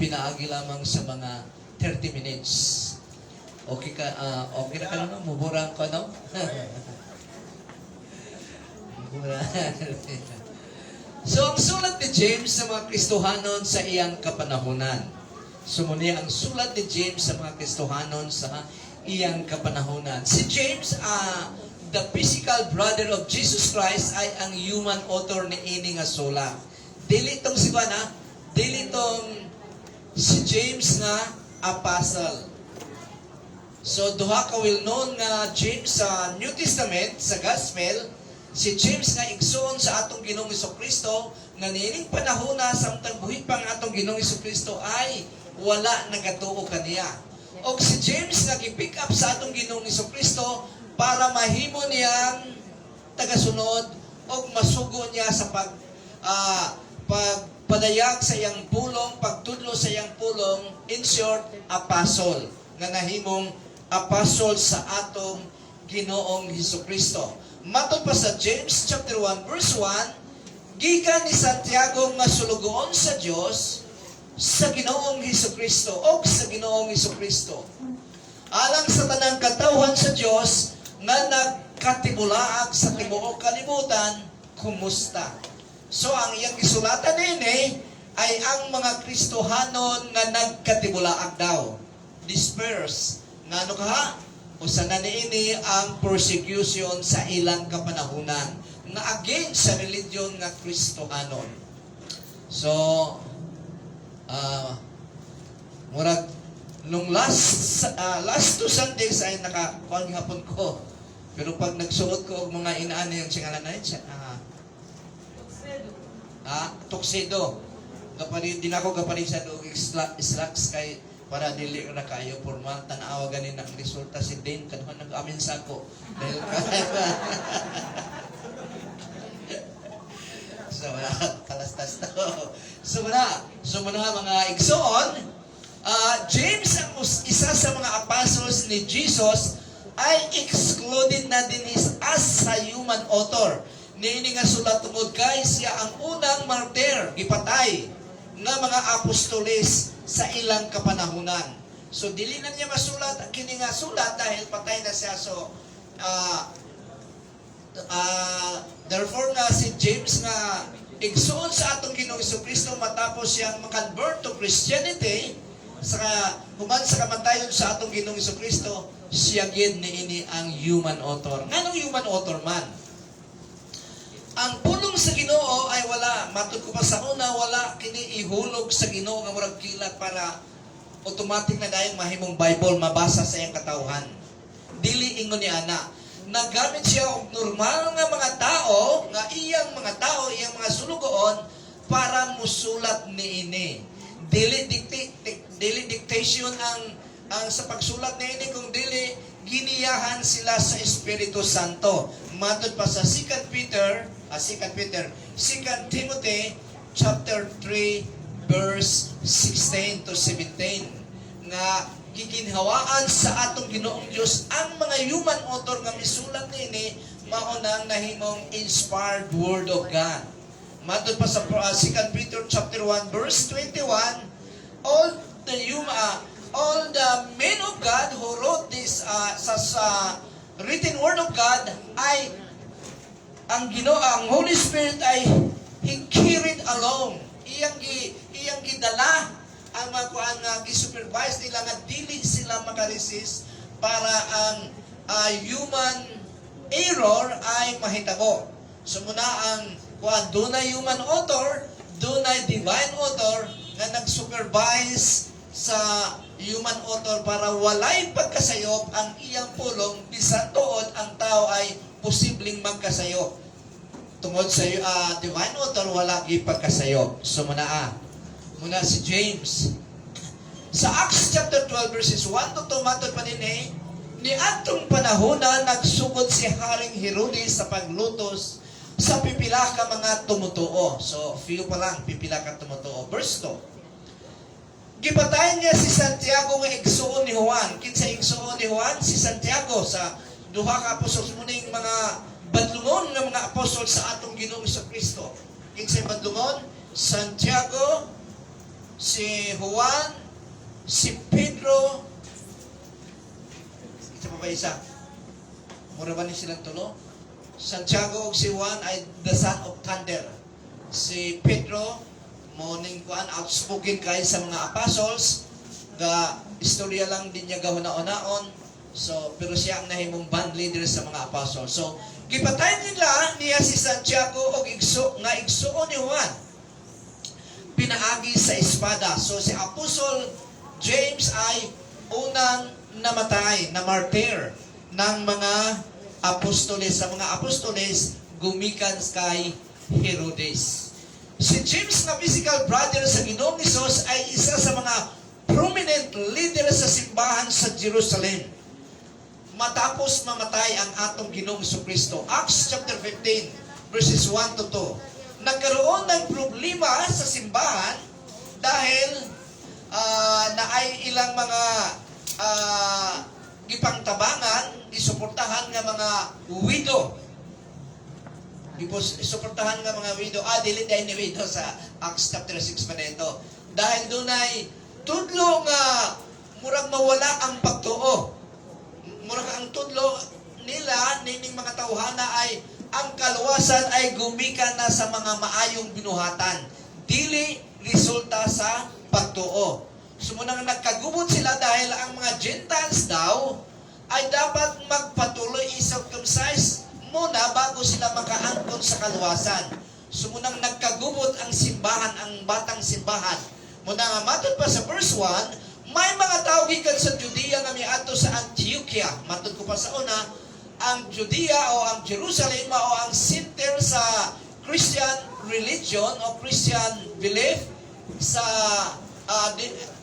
pinaagi lamang sa mga 30 minutes. Okay ka, okay na ka na, no? Muburang ka, no? So, ang sulat ni James sa mga Kristohanon sa iyang kapanahunan. Sumuni ang sulat ni James sa mga Kristohanon sa iyang kapanahunan. Si James, the physical brother of Jesus Christ, ay ang human author ni ini nga sulat. Dili tong si Juana, dili tong si James nga apostle. So, duha ka well-known nga James sa New Testament, sa Gospel, si James nga igsoon sa atong Ginoong Hesukristo, nga niining panahona samtang buhi pa nga atong Ginoong Hesukristo ay wala nagatuo kaniya. O si James nga gi-pick up sa atong Ginoong Hesukristo para mahimo niyang tagasunod o masugo niya sa pagpadayag sa iyang pulong, pagtudlo sa iyang pulong, in short, apostle, nga nahimong apostle sa atong Ginoong Hesukristo. Matod pa sa James chapter 1 verse 1, gikan ni Santiago nga sulugoon sa Dios sa Ginoong Hesukristo o sa Ginoong Hesukristo. Alang sa tanang katawhan sa Dios nga nagkatibulaag sa tibuok kalibutan, kumusta? So ang iyang gisulatan nini ay ang mga Kristohanon nga nagkatibulaag daw. Disperse. Ngano ka? Usa na niini ang persecution sa ilang kapanahunan nga against sa religion nga Kristohanon. So, murag nung last 2 Sundays ay nakakuan hapon ko. Pero pag nagsuot ko og mga inaano yung singalan na yun, tuxedo. Kapag din ako kapag sa slacks kay para dili na kayo formal, tanawa ganin ang resulta si Dane, kanuhan nag-amin sa ako. Dahil so, kalastas to. So, mga igsoon, James ang isa sa mga apostles ni Jesus ay excluded na din as a human author. Niini nga sulat tungod kay siya ang unang martyr, gipatay, nga mga apostoles sa ilang kapanahunan. So, dili na niya masulat ang kini nga sulat dahil patay na siya. So, therefore nga si James nga igsuon sa atong Ginoong Hesukristo matapos siyang makonvert to Christianity, human sa kamatayon sa atong Ginoong Hesukristo, siya gid niini ang human author. Nganong human author man? Ang pulong sa Ginoo ay wala, matud ko pa sa una, wala kini ihulog sa Ginoo nga murag kilat para automatic na dayong mahimong Bible mabasa sa iyang katawhan. Dili ingon ni ana. Nagamit siya og normal nga mga tao, nga iyang mga sulugoon para musulat niini. Dili dictation ang sa pagsulat niini, kung dili giniyahan sila sa Espiritu Santo. Matod pa sa 2 Timothy chapter 3 verse 16 to 17 nga giginhawaan sa atong Ginoong Dios ang mga human author nga misulat nini mao nang nahimong inspired word of God. Matod pa sa 2 Peter chapter 1 verse 21, all the men of God who wrote this sa written word of God ay ang Holy Spirit ay He carried along. Iyang gidala ang mga kuan nga gi-supervise nila nga dili sila makaresist para ang human error ay mahitabo. So muna ang kuan dunay human author, dunay divine author nga nag-supervise sa human author para walay pagkasayop ang iyang pulong bisan tuod ang tao ay posibleng magkasayop. Tungod sa divine author wala gi pagkasayop. So muna si James sa Acts chapter 12 verses 1 to 2 matod pa dinhi ni atong panahona nagsugod si Haring Herodes sa paglutos sa pipila ka mga tumutuo. So few pa lang pipila ka tumutuo. Verse 2. Gipatayan niya si Santiago nga igsuon ni Juan. Kinsa igsuon ni Juan? Si Santiago sa duha ka apostol muning mga badlungon nga mga apostol sa atong Ginoong Hesukristo. Kinsa badlungon? Santiago si Juan, si Pedro, isa pa ba isa? Mura ba ni silang tulo? Santiago o si Juan ay the son of thunder. Si Pedro, morning kuan, outspoken kayo sa mga apostles, ga istorya lang din niya gahuna-unaon. So, pero siya ang nahimong band leader sa mga apostles. So, gipatay nila niya si Santiago o igsuon ni Juan. Pinaagi sa espada. So, si Apostle James ay unang namatay, na martyr ng mga apostoles. Sa mga apostoles, gumikan kay Herodes. Si James na physical brother sa Ginoong Hesus ay isa sa mga prominent leader sa simbahan sa Jerusalem. Matapos mamatay ang atong Ginoong Jesucristo. Acts chapter 15, verses 1 to 2. Nagkaroon ng problema sa simbahan dahil na ay ilang mga gipangtabangan, isuportahan nga mga widow. Isuportahan nga mga widow. Dili dahil ni widow sa Acts chapter 6 pa nito. Dahil doon ay tudlo nga murag mawala ang pagtuo. Murag ang tudlo nila, nining mga tawhana ay ang kaluwasan ay gumikan na sa mga maayong binuhatan. Dili resulta sa pagtuo. Sumunang nagkagubot sila dahil ang mga Gentiles daw ay dapat magpatuloy i-circumcise muna bago sila makaangkon sa kaluwasan. Sumunang nagkagubot ang simbahan, ang batang simbahan. Muna nga matod pa sa verse 1, may mga tao gikan sa Judea nga miadto sa Antioquia. Matod ko pa sa una, ang Judea o ang Jerusalem o ang center sa Christian religion o Christian belief sa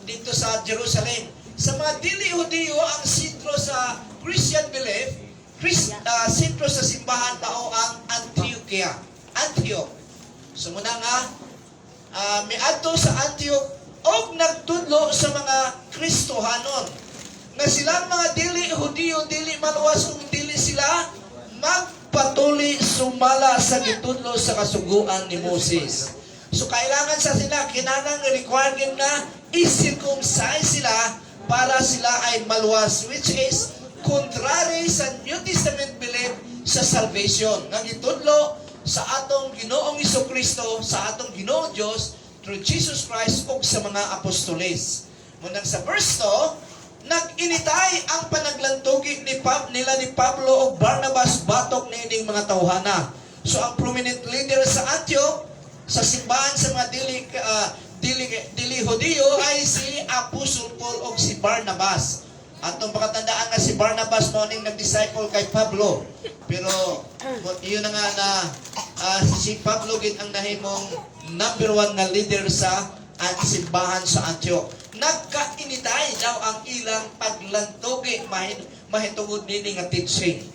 dito sa Jerusalem. Sa mga dili-Hudiyo, ang sentro sa Christian belief, sentro sa simbahan tao ang Antioquia. Antioch. So muna nga, miadto sa Antioch og nagtudlo sa mga Kristohanon na silang mga dili-Hudiyo, dili maluwas kung dili sila magpatuli sumala sa gitudlo sa kasuguan ni Moses. So kailangan sa sila, kinanang requirement na i-circumcise sila para sila ay maluwas, which is contrary sa New Testament belief sa salvation. Nga gitudlo sa atong Ginoong Jesucristo, sa atong Ginoong Diyos, through Jesus Christ o sa mga apostoles. Munang sa verse 2, nag-initay ang panaglantugi nila ni Pablo o Barnabas batok nining mga tawhana. So ang prominent leader sa Antioch, sa simbahan sa mga dili-Hudiyo ay si Apostle Paul o si Barnabas. Atong pakatandaan nga si Barnabas morning nag-disciple kay Pablo. Pero yun na nga na si Pablo gid ang nahimong number 1 nga leader sa simbahan sa Antioch. Nagkainitay daw ang ilang paglantugi mahitungod nini nga teaching.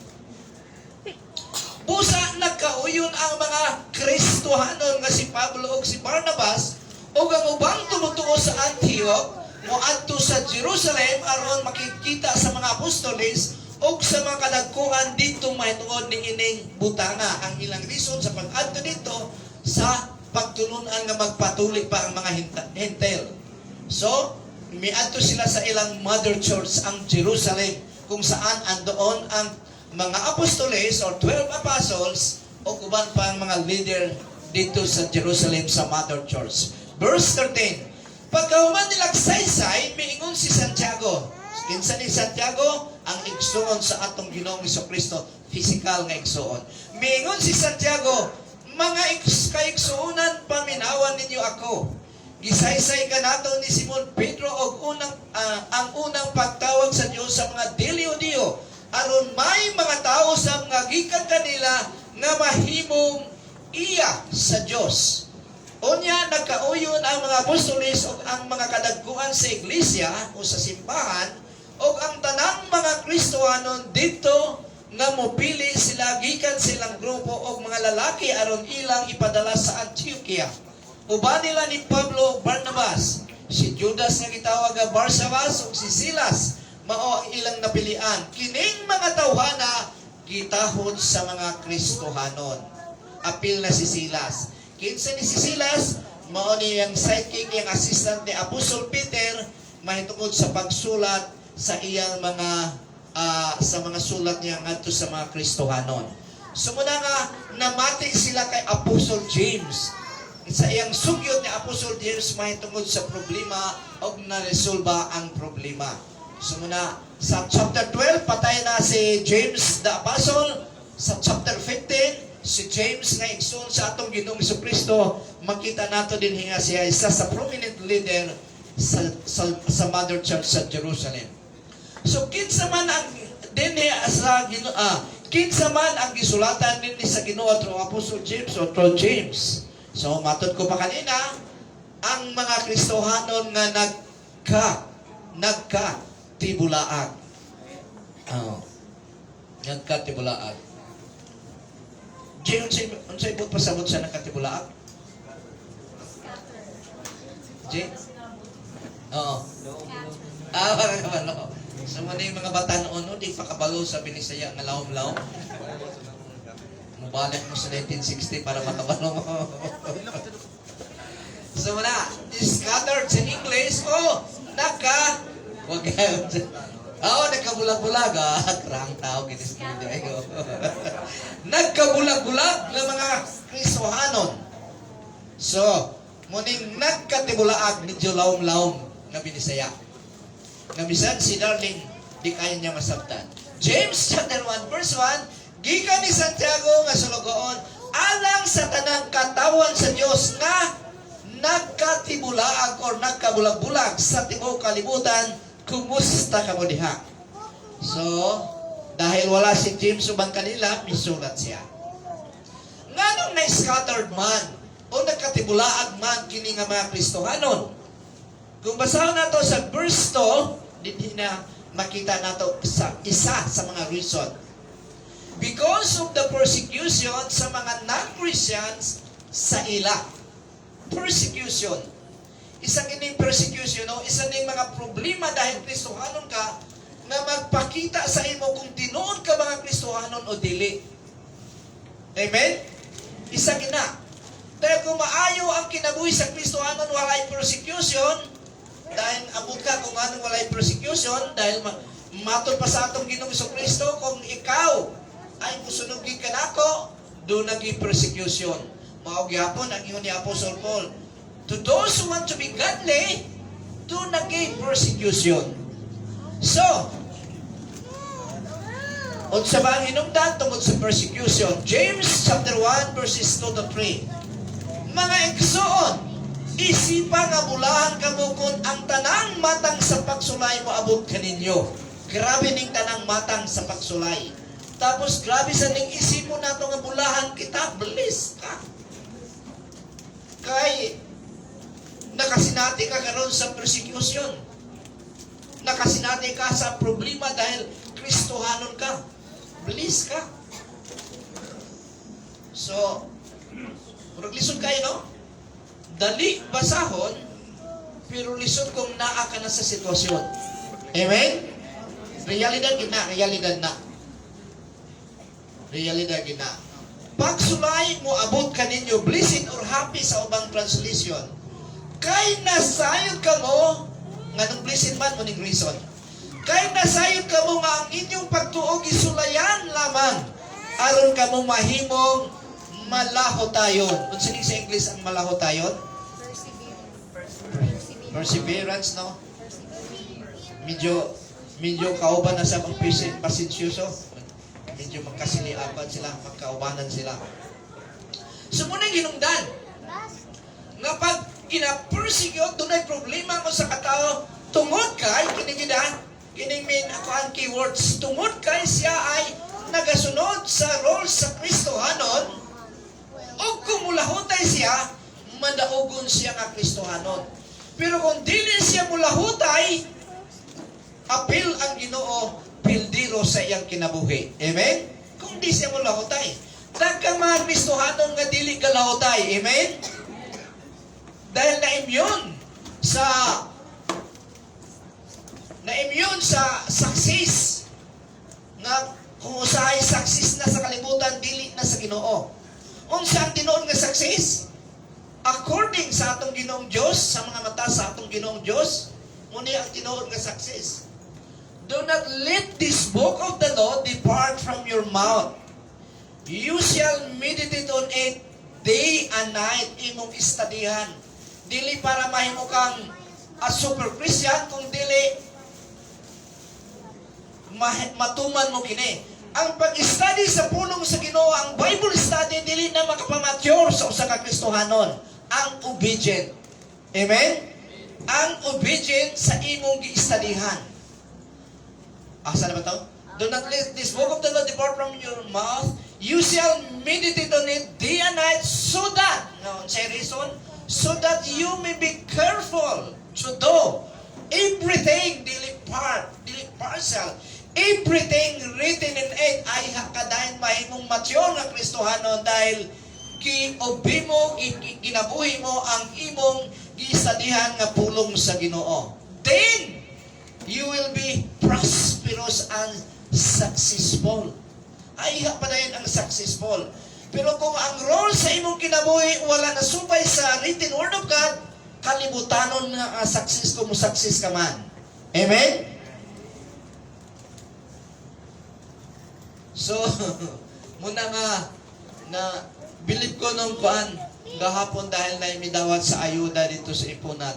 Busa nagkauyon ang mga Kristohanon nga si Pablo o si Barnabas o ang ubang tumutuo sa Antioch moadto sa Jerusalem aron makikita sa mga apostoles o sa mga kadagkuan dito mahitungod ning ining butanga. Ang ilang reason sa pag-adto dito sa pagtulunan nga magpatuloy pa ang mga hintel. So, miadto sila sa ilang mother church ang Jerusalem kung saan andoon ang mga apostoles or 12 apostles o kuban pa ang mga leader dito sa Jerusalem sa mother church. Verse 13, pagkahuman nila saysay, miingon si Santiago. Kinsa ni Santiago? Ang igsuon sa atong Ginoong Jesucristo, physical nga igsuon. Miingon si Santiago, mga kaigsuunan, paminawan ninyo ako. Gisaysay ka nato ni Simon Pedro og ang unang pagtawag sa Dios sa mga dili-Hudiyo aron may mga tao sa mga gikan kanila nga mahimong iya sa Dios. Unya nagkauyon ang mga apostoles o ang mga kadagkuan sa iglesia o sa simbahan o ang tanang mga Kristohanon dito nga mopili sila gikan silang grupo o mga lalaki aron ilang ipadala sa Antioquia. Uban nila ni Pablo Barnabas, si Judas nga gitawag nga Barsabas o si Silas mao ang ilang napilian. Kining mga tawhana gitahod sa mga Kristohanon. Apil na si Silas. Kinsa ni si Silas? mao ni yang sidekick, yang assistant ni Apostol Peter, mahitungod sa pagsulat sa iyang mga sa mga sulat niya ngadto sa mga Kristohanon. So muna nga namati sila kay Apostol James. Sa iyang sugyot ni Apostol James mahitungod sa problema o na-resolba ang problema. So muna sa chapter 12 patay na si James the Apostle. Sa chapter 15 si James nga igsoon sa atong Ginoong Jesucristo, makita nato din nga siya isa sa prominent leader sa Mother Church sa Jerusalem. So kinsa man ang dinhi sa kinsa man ang gisulatan dinhi sa Ginoo through Apostle James o through James. So matud ko pa kanina, ang mga Kristohanon nga nagkatibulaag. Nagkatibulaag. Jay, unsay ibot pasabot sa nakatibulaag? Jay? Oo. Wala naman, no. So, mga bata noon, di pa kabalo sa Binisaya nga laom-laom. Mubalik mo sa 1960 para makabalo mo. So, scattered sa English, nagkabulag-bulag. Krang tao, kinis-kinis ayo. Nagkabulag-bulag ng mga Kristohanon. So, muning nagkatibulaag, medyo laom-laom na Binisaya. Namisan si Darling, di kaya niya masabtan. James chapter 1 verse 1, gikan ni Santiago nga sulugoon, alang sa tanang katawan sa Dios nga nagkatibulaag or nagkabulag-bulag sa tibuok kalibutan, kumusta ka mo diha? So, dahil wala si James ubang kanila, misulat siya. Nganong na-scattered man o nagkatibulaag man kini nga mga Kristohanon? Kung basahan nato sa verse 2, hindi na makita nato sa isa sa mga reason. Because of the persecution sa mga non-Christians sa ila. Persecution. Isa kining persecution, no? Isa ning mga problema dahil Kristohanon ka na magpakita sa imo kung tinuod ka mga Kristohanon o dili. Amen? Isa kina. Dahil kung maayo ang kinabuhi sa Kristohanon walay persecution, dahil abot ka kung anong walay persecution, dahil matod pa sa atong Ginoong Jesucristo, kung ikaw ay musunugin ka nako, do naging persecution. Maugyapon ang ingon ni Apostle Paul, to those who want to be godly, do naging persecution. So, unsa ba ang hinungdan tungod sa persecution? James chapter 1 verses 2 to 3. Mga igsoon, isipa nga bulahan kamo kung ang tanang matang sa pagsulay mo abot kaninyo. Grabe ning tanang matang sa pagsulay. Tapos grabe sa ning isip mo nato nga bulahan kita, bliss ka. Kay nakasinati ka karon sa persecution. Nakasinati ka sa problema dahil Kristohanon ka. Bliss ka. So, murag lisod kayo, no? Dali basahon, pero lisod kung naa ka na sa sitwasyon. Amen? Realidad gina, realidad na. Realidad gina. Pagsulay mo abot ka ninyo, blessed or happy sa ubang translation. Kay nasayod ka mo, nga nung blessed man mo ning reason. Kay nasayod ka mo nga ang inyong pagtuog isulayan lamang, aron ka mo mahimong malaho tayon. Kung sinin sa English ang malaho tayon? Perseverance, no? Medyo kauban na sa mga pasensyoso. Medyo magkasiliapan sila, magkaubanan sila. So muna hinungdan. Nga pag kina-persecute, doon ay problema ko sa katao, tungod kay, kining main ako ang keywords, tungod kay siya ay nagasunod sa role sa Kristohanon, o kung mulahutay siya, madaugon siya nga Kristohanon. Pero kung dili siya mulahutay, apil ang Ginoo, pildiro sa iyang kinabuhi. Amen? Kung di siya mulahutay. Dagkang mga Kristohanon nga dili kalahutay. Amen? Dahil na-immune sa success. Nga kung usahay success na sa kalibutan, dili na sa Ginoo. Unsa ang tinuod nga success? according sa atong Ginoong Dios, sa mga mata sa atong Ginoong Dios, muna ang tinuod nga success. Do not let this book of the law depart from your mouth. You shall meditate on it day and night, imong istadihan. Dili para mahimo kang a super Christian, kung dili matuman mo kini. Ang pag-study sa pulong sa Ginoo, ang Bible study, dili na makapamature sa usa ka Kristohanon. Ang obedient. Amen? Ang obedient sa imong gi-studyhan. Asa na ba ito? Do not let this book of the law depart from your mouth. You shall meditate on it day and night, so that, say reason, so that you may be careful to do everything, dili partial, everything written in it ay hakadayon mahimong mature nga Kristohanon dahil gi-obey mo, ginabuhi mo ang imong gisadihan nga pulong sa Ginoo. Then, you will be prosperous and successful. Ay, padayon ang successful. Pero kung ang role sa imong kinabuhi wala na subay sa written word of God, kalibutanon nga success kung success ka man. Amen? So, muna nga na bilib ko nung kuan gahapon dahil na imidawat sa ayuda dito sa ipunan.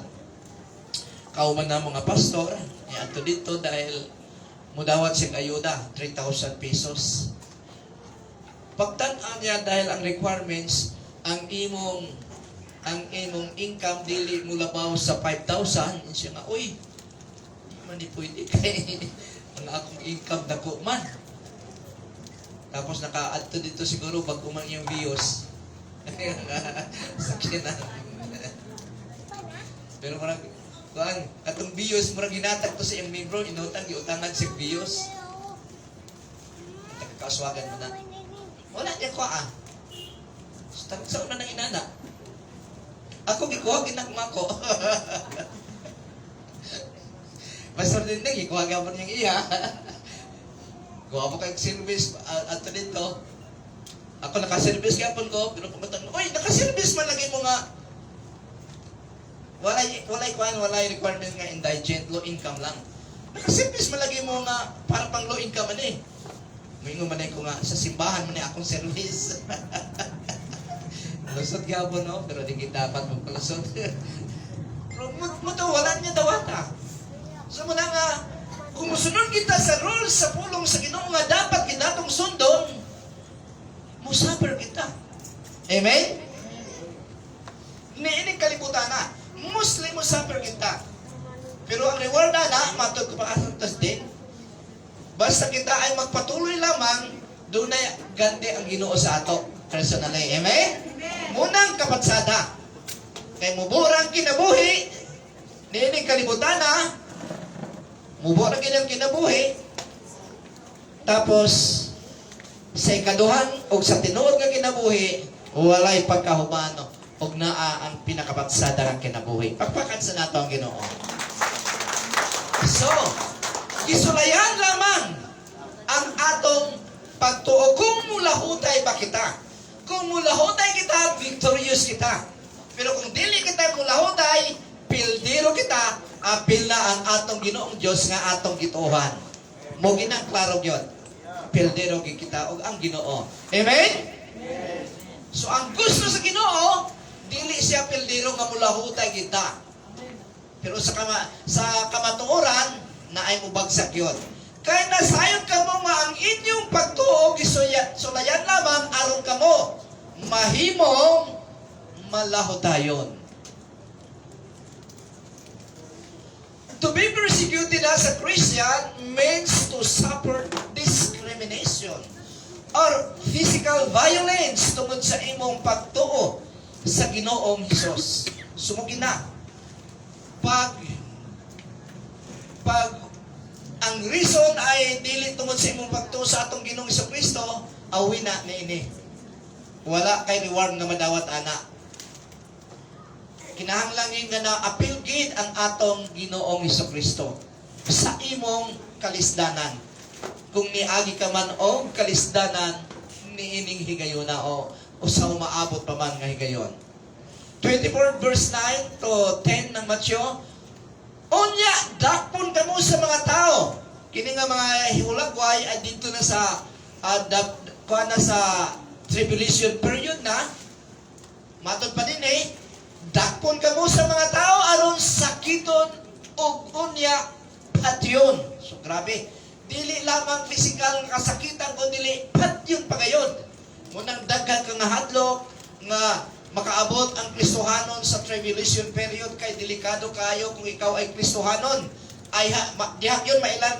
Kauman na mga pastor, ato dito dahil mudawat siyang ayuda, 3,000 pesos. Pagtan-an niya dahil ang requirements, ang imong income dili mo labaw sa 5,000, siya nga, uy, di man di pwede kay ang akong income dako man. Tapos naka-add dito siguro pag umang yung views. Sakinan. Pero marang kuan, atong bios murag ginatag to sa iyang membro, inutang giutangan sa bios. Kaswagan mo na. Wala niya ko sa una ng inana. Ako gikuha ginagma ko. Pastor din na gikuha gapon niyang iya. Gawa mo kay service ato dito. Ako naka-service gapon ko, pero pumatang, oy, naka-service man lagi mo nga. Walay requirement nga indigent, low income lang. Naka-service man lagi mo nga para pang low income man eh. Mingo man ko nga sa simbahan man akong service. Lusot gapon no, pero di kita dapat magpalusot. Pero mo to wala niya dawata. So muna nga kung musunod kita sa rules sa pulong sa Ginoo nga dapat kinatong sundon, musafir kita. Amen? Niining kalibutan na. Muslim musafir kita. Pero ang reward na, matod ko pa asantas din. Basta kita ay magpatuloy lamang, doon na gandi ang Ginoo sa ato. Personally. Amen? Munang kapatsada. Kay muburang kinabuhi, niining kalibutan na, muburang kinabuhi, tapos, sa ikaduhan o sa tinuod nga kinabuhi, walay pagkahumano og naa ang pinakapatsada nga kinabuhi. Pagpakan sa nato ang Ginoo. So, isulayan lamang ang atong pagtuo. Kung mulahutay ba kita? Kung mulahutay kita, victorious kita. Pero kung dili kita mulahutay, pildiro kita, apil na ang atong Ginoong Dios nga atong gituhan. Mo ginang klaro gyud. Pildero kita og ang Ginoo. Amen? So ang gusto sa Ginoo, dili siya pildero nga mulahutay kita. Pero sa kamatuoran na ay mubagsak yon. Kaya nasayon ka mo nga ang inyong pagtuo sulayan lamang aron kamo mahimong malahutayon. To be persecuted as a Christian means to suffer discrimination or physical violence tungod sa imong pagtuo sa Ginoong Hesus. Sumugin na. Pag ang reason ay dili tungod sa imong pagtuo sa atong Ginoong Hesukristo, awi na niini. Wala kay reward nga madawat ana. Kinahanglan nga na-appeal gid ang atong Ginoong Hesukristo sa imong kalisdanan. Kung niagi ka man og kalisdanan, niining higayuna o sa umaabot pa man nga higayon. 24 verse 9 to 10 ng Mateo. Unya, dakpon kamo sa mga tao. Kini nga mga hiulagway ay dito na sa kuha na sa tribulation period na. Matod pa din dakpon kamo sa mga tao aron sakiton og unya patyon. So grabe. Dili lamang physical nga kasakitan kundi patyon pa gayon. Munang daghan ka nga hadlok nga makaabot ang Kristohanon sa tribulation period kay delikado kayo kung ikaw ay Kristohanon. Ay diha yun mailan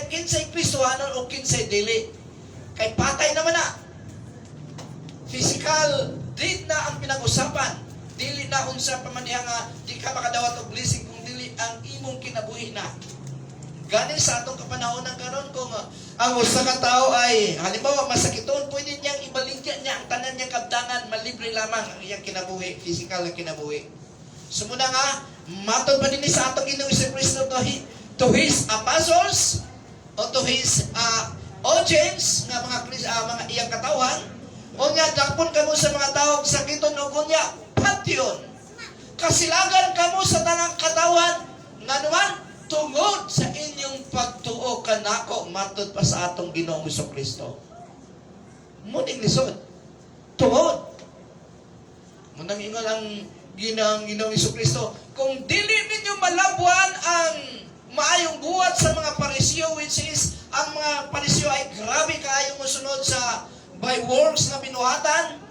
kinsay Kristohanon o kinsay dili. Kay patay naman na. Physical deed na ang pinag-usapan. Dili na unsa pa man diha nga di ka makadawat og blessing kung dili ang imong kinabuhi na. Ganin sa atong kapanahonan karon kung ang usa ka tao ay halimbawa masakiton, pwede niyang ibaligya niya ang tanan niyang kabdangan, malibre lamang ang iyang kinabuhi, physical na kinabuhi. Sumuna nga, matod pa din sa atong Ginoong Jesucristo to his apostles o to his audience nga mga iyang katawan, o nga dakpon kamo sa mga tao sakiton o kunya patyon. Kasilagan kamo sa tanang katawan nga naman tungod sa inyong pagtuo kanako matod pa sa atong Ginoong Jesucristo. Muning lisod. Tungod. Munang ingon ang Ginoong Jesucristo, kung dili ninyo malabwan ang maayong buhat sa mga Pariseo, which is ang mga Pariseo ay grabe kaayong musunod sa by works na binuhatan,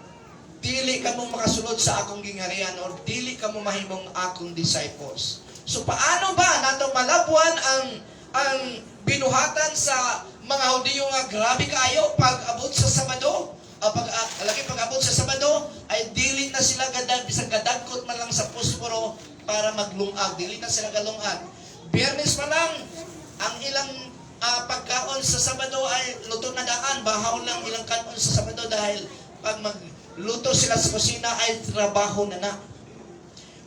dili kamo makasunod sa akong gingharian or dili kamo mahimong akong disciples. So paano ba nato malabwan ang binuhatan sa mga Hudiyo nga grabe kaayo pag abot sa Sabado? Pag abot sa Sabado ay dili na sila bisag gadagkot man lang sa pusporo para maglungag. Dili na sila galungag. Biyernes pa lang ang ilang pagkaon sa Sabado ay luto na daan, bahaw lang ilang kanon sa Sabado dahil pag magluto sila sa kusina ay trabaho na na.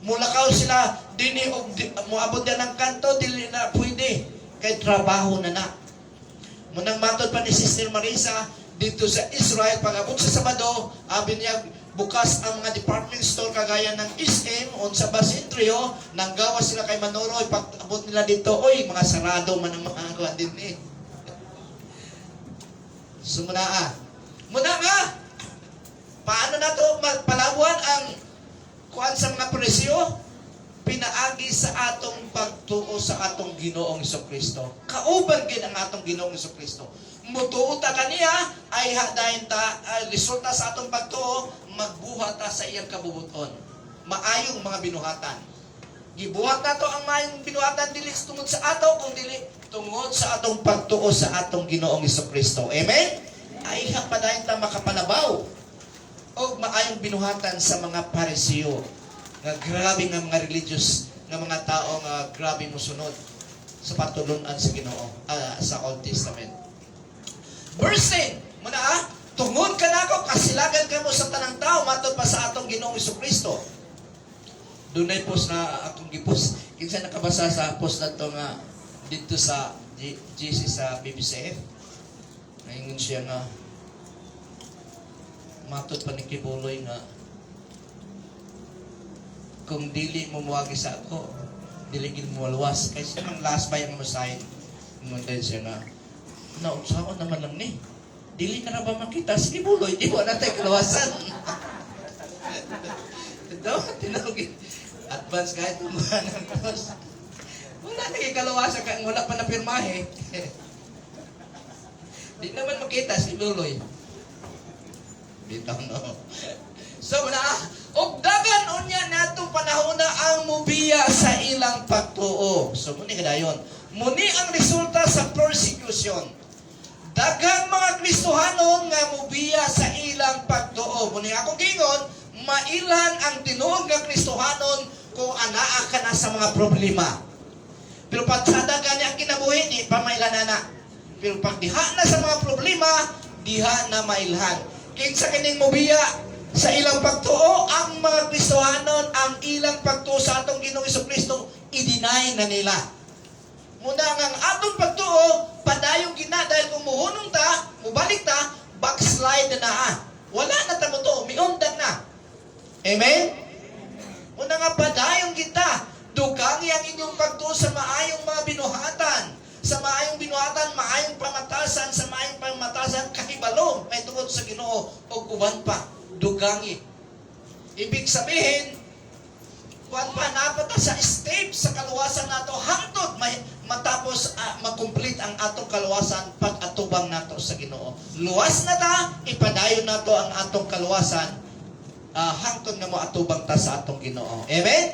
Mulakaw sila, dini og moabot na ng kanto, dili na pwede. Kay trabaho na na. Munang matod pa ni Sister Marisa, dito sa Israel, pag abot sa Sabado, abi niya, bukas ang mga department store kagaya ng SM, on sa Basintrio, nanggawa sila kay Manoroy, pag abot nila dito, oy, mga sarado man ang mga kuwan din So muna nga, paano na to palabuan ang kuan sa mga Pariseo? Pinaagi sa atong pagtuo sa atong Ginoong Jesucristo. Kauban gid ang atong Ginoong Jesucristo. Mutuo ta kaniya ay hadayon ta resulta sa atong pagtuo, magbuhat ta sa iyang kabubuton. Maayong mga binuhatan. Gibuhat nato ang maayong binuhatan dili tungod sa ato kung dili tungod sa atong pagtuo sa atong Ginoong Jesucristo. Amen? Ay hapadayon ta makapanabaw o maayong binuhatan sa mga Pariseo nga grabe nga mga religious nga mga tao nga grabe mosunod sa patulunan sa Ginoo sa Old Testament. Verse 10, muna tungod kanako kasilagan kamo sa tanang tao matod pa sa atong Ginoong Jesucristo. Dunay post na akong gipost. Kinsa nakabasa sa post nato nga dito sa GC sa BBCF. Naingon siya nga matod pa ni Kibuloy nga kung dili mo muwagi sa ako, dili gid mo luwas. Kasi ang last by ang masahin. Ngunit siya nga, naunsaon naman lang ni. Dili na ba makita si Kibuloy? Di ba natin kalawasan? Ito, tinawagin. Advance kahit umuha ng cross. Wala na kalawasan kaya wala pa na pirmahe. Di naman makita si Kibuloy. Bitaw no. So og dagan unya nato panahon na ang mubiya sa ilang pagtuo. So muni kadayon. Muni ang resulta sa persecution. Daghang mga Kristohanon nga mubiya sa ilang pagtuo. Muni akong gingon, mailan ang tinuod nga Kristohanon kung anaa ka na sa mga problema. Pero pag sa dagan ang kinabuhi, di pa mailan na. Pero pag diha na sa mga problema, diha na mailhan. Kinsa kining mubiya sa ilang pagtuo, ang mga Kristohanon, ang ilang pagtuo sa atong Ginoong Jesucristo, i-deny na nila. Muna nga ang atong pagtuo, padayong gina, dahil kung muhunong ta, mubalik ta, backslide na Wala na tamo to, miundan na. Amen? Una nga padayon kita, dugangi ang inyong pagtuo sa maayong mga binuhatan. Sa maayong binuhatan, maayong pamatasan, sa maayong pamatasan, kahibalo, may tungod sa Ginoo, o uban pa, dugangi. Ibig sabihin, kuwan pa napata sa step sa kaluwasan nato hangtod may matapos makomplete ang atong kaluwasan pag atubang nato sa Ginoo. Luwas na ta, ipadayon nato ang atong kaluwasan hangtod nga mo atubang ta sa atong Ginoo. Amen?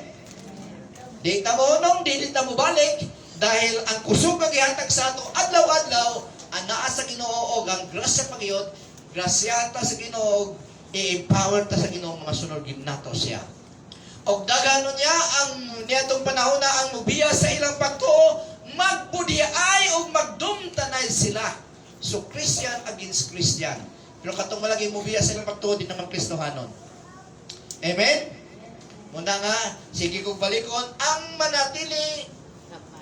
Di ta mo nung, di ta mo balik dahil ang kusog nga gihatag sa ato adlaw-adlaw anaa sa Ginoo og ang grasya pagiyot, grasya ta sa Ginoo, i-empower ta sa Ginoo mga sunod gid nato siya. Og dagano niya ang niyatong panahon na ang mubiya sa ilang pagtuo, magbudiay o magdumtanay sila. So Christian against Christian. Pero katong malagi mubiya sa ilang pagtuo, di naman Kristohanon. Amen? Muna nga, sige kong balikon, ang manatili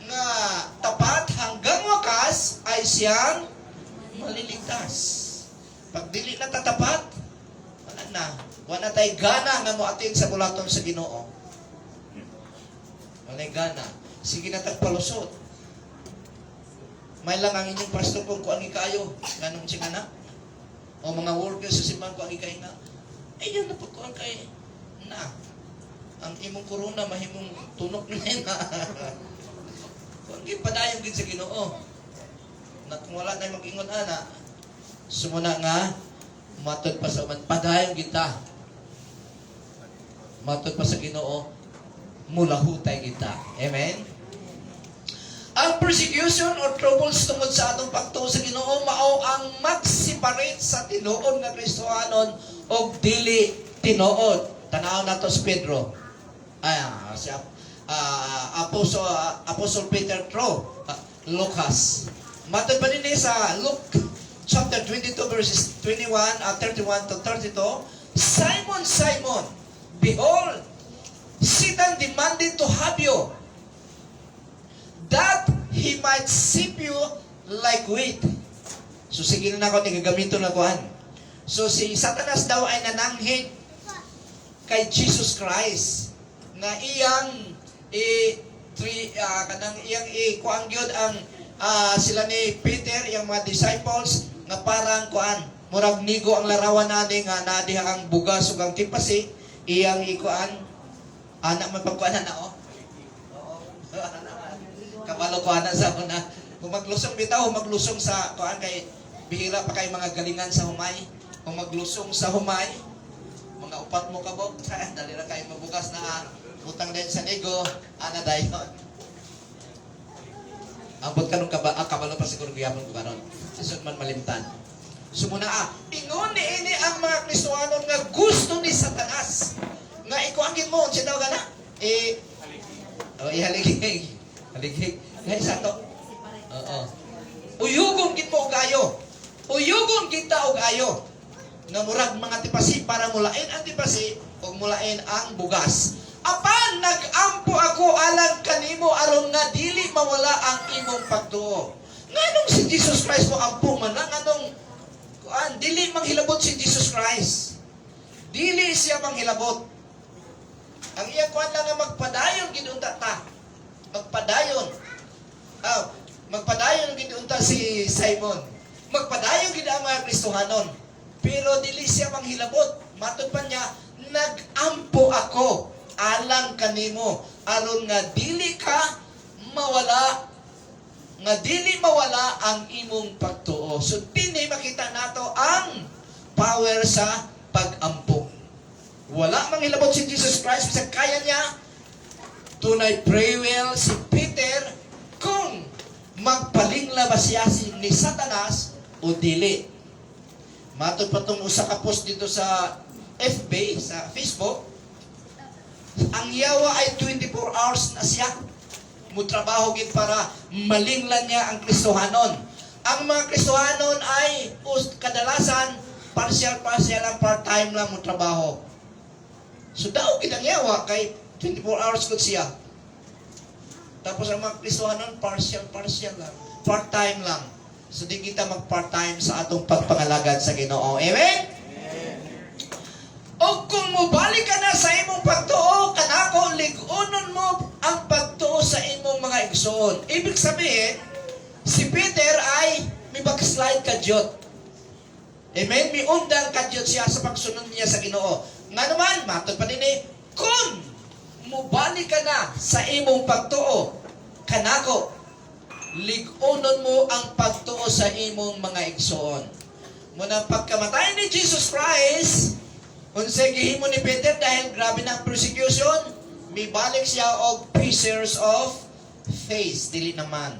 nga tapat hanggang wakas ay siyang maliligtas. Pag dili na tatapat, wala na. Wala tayo gana nga mo atin sa bulaton sa Ginoo. Wala gana. Sige na tagpalusot. May lang ang inyong pastor kung kuang ikayo. Ganun siya na. O mga workers sa simbahan kuang ikay na. Ay, yun na po kuang kay na. Ang imong corona, mahimong tunok na yun na. Kuang ipadayong din sa Ginoo. Na kung wala tayo mag-ingon ana, sumuna nga, matod pa sa uman, padayong kita. Matod pa sa Ginoo, mulahutay kita. Amen? Ang persecution or troubles tungod sa atong pagtuo sa Ginoo mao ang mag-separate sa tinuod nga Kristohanon o dili tinuod. Tanaw nato si Pedro. Si Apostle Peter Lucas. Matod pa din sa Luke chapter 22 verses 31 to 32, Simon, Simon, behold, Satan demanded to have you, that he might sift you like wheat. So sige na ako, nagagamito na kuhan. So si Satanas daw ay nananghid kay Jesus Christ na iyang kuang gyud ang sila ni Peter, iyang mga disciples nga parang kuan murag nigo ang larawan nani nga nadiha ang bugas ug ang tipasi iyang ikuan anak man pagkuan na oo kabalo kuan sa una kung maglusong bitaw maglusong sa kuan kay bihira pa kay mga galingan sa humay kung maglusong sa humay mga upat mo kabog dali ra kay mabugas na utang din sa nigo ana dayon ambot kanong kabalo pa siguro giyapon ko karon sisod man malimtan. Sumuna ingon ni ini ang mga Kristohanon nga gusto ni Satanas. Nga ikuangin mo, siya daw gana? Ihaligig. Haligig. Ngayon sa to. Uyugon gid mo og ayo. Uyugon kita og ayo. Nga murag mga tipasi para mulain ang tipasi og mulain ang bugas. Apan nag-ampo ako alang kanimo aron nga dili mawala ang imong pagtuo. Nganong si Jesus Christ mo ampo man lang anong dili manghilabot si Jesus Christ. Dili siya manghilabot. Ang iya kuan lang nga magpadayon gid unta ta. Magpadayon. Magpadayon gid unta si Simon. Magpadayon gid ang mga Kristohanon. Pero dili siya manghilabot. Matud pa niya, nag-ampo ako alang kanimo aron nga dili ka mawala ang imong pagtuo. So dinhi makita nato ang power sa pag-ampo. Wala manghilabot si Jesus Christ sa kaya niya. Tunay pray well si Peter kung magpalingla ba siya ni Satanas o dili. Matod pa itong usa ka post dito sa FB, sa Facebook. Ang yawa ay 24 hours na siya. Mutrabaho gid para malinglan niya ang Kristohanon. Ang mga Kristohanon ay kadalasan partial lang, part-time lang mo trabaho. So daw gid ang yawa kay 24 hours gud siya. Tapos ang mga Kristohanon partial lang, part-time lang. So di kita mag-part-time sa atong pagpangalagad sa Ginoo. Amen? O kung mubalik ka na sa imong pagtuo, kanako ligunon mo ang pagtuo sa imong mga igsoon. Ibig sabihin, si Peter ay may backslide kadyot. Amen? May undang kadyot siya sa pagsunod niya sa Ginoo. Nga naman, matod pa din kung mubalik ka na sa imong pagtuo, kanako, ligunon mo ang pagtuo sa imong mga igsoon. Muna pagkamatay ni Jesus Christ, kung sa gihimo ni Peter dahil grabe na ang persecution, may balik siya og preachers of faith. Dili naman.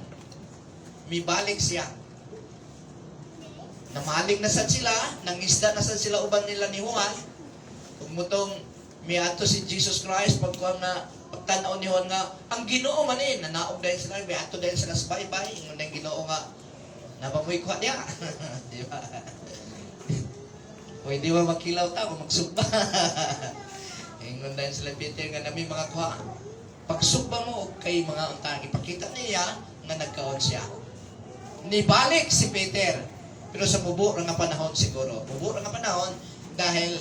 May balik siya. Namalig na sad sila, nangisda na sad sila uban nila ni Juan. Kung mutong miato si Jesus Christ, pagkuang na pagtanaw ni Juan nga, ang Ginoo man nanaog dahil sila, miato dahil sila sa baybay, yung Ginoo nga, napamoy ko niya. Di ba? O hindi ba makilaw tao, magsugba. Ingon dahil sila Peter nga na may mga kuha. Pagsugba mo kay mga untang, ipakita niya nga nagkaon siya. Nibalik si Peter. Pero sa mubo nga panahon siguro. Mubo nga panahon dahil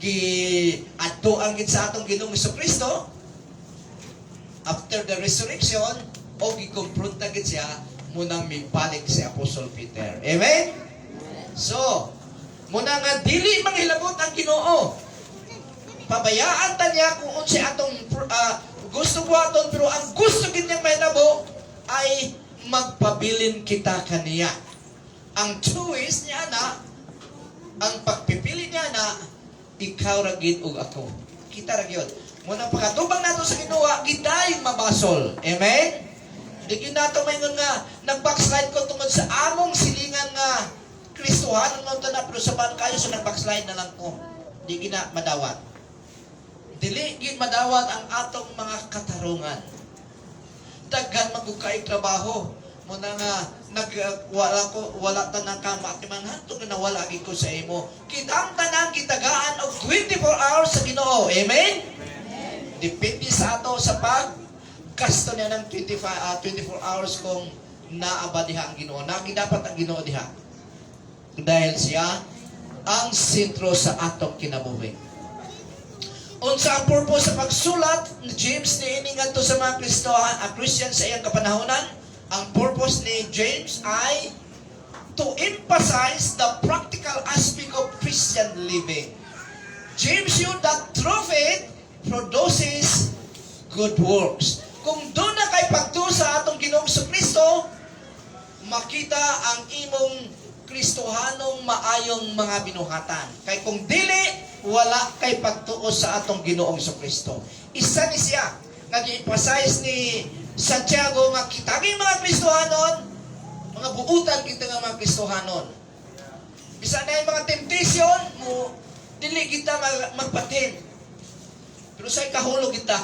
gi-adtoan gid sa atong Ginoong Jesucristo after the resurrection o gi-confronta gid siya munang mibalik si Apostol Peter. Amen? So, muna nga dili manghilabot ang Ginoo. Pabayaan ta niya kung unsa atong gusto buhaton, pero ang gusto gid niyang mahilabo ay magpabilin kita kaniya. Ang choice niya na, ang pagpipili niya na, ikaw ragid ug ako. Kita ragyod. Muna pagkatubang nato sa Ginoo, gitay mabasol. Amen? Di nato maingon nga nag-backslide ko tungod sa among silingan nga Kristohanon mo na, pero sa ban kayo so nag-backslide na lang ko. Di gina madawat. Dili gid madawat ang atong mga katarungan. Daghan magukay trabaho. Muna nga wala tanan ka matiman hantud na wala gid ko sa imo. Kitang tanan kitagaan og 24 hours sa Ginoo. Amen? Depende sa ato sa gasto niya ng 24 hours kung naaba diha ang Ginoo. Nagi dapat ang Ginoo diha. Dahil siya ang sentro sa atong kinabuhi. Unsa ang purpose sa pagsulat ni James niini ngadto sa mga Christian sa iyang kapanahonan? Ang purpose ni James ay to emphasize the practical aspect of Christian living. James yun that through faith produces good works. Kung doon na kay pagtuo sa atong Ginoong Kristo, makita ang imong Kristohanong maayong mga binuhatan. Kay kung dili, wala kay pagtuo sa atong Ginoong Kristo. Isa ni siya, nag-emphasize ni Santiago nga kitaging mga Kristohanon, mga buutan kita nga mga Kristohanon. Bisa na yung mga temptation mo, dili kita magpatim. Pero sa'y kahulog kita.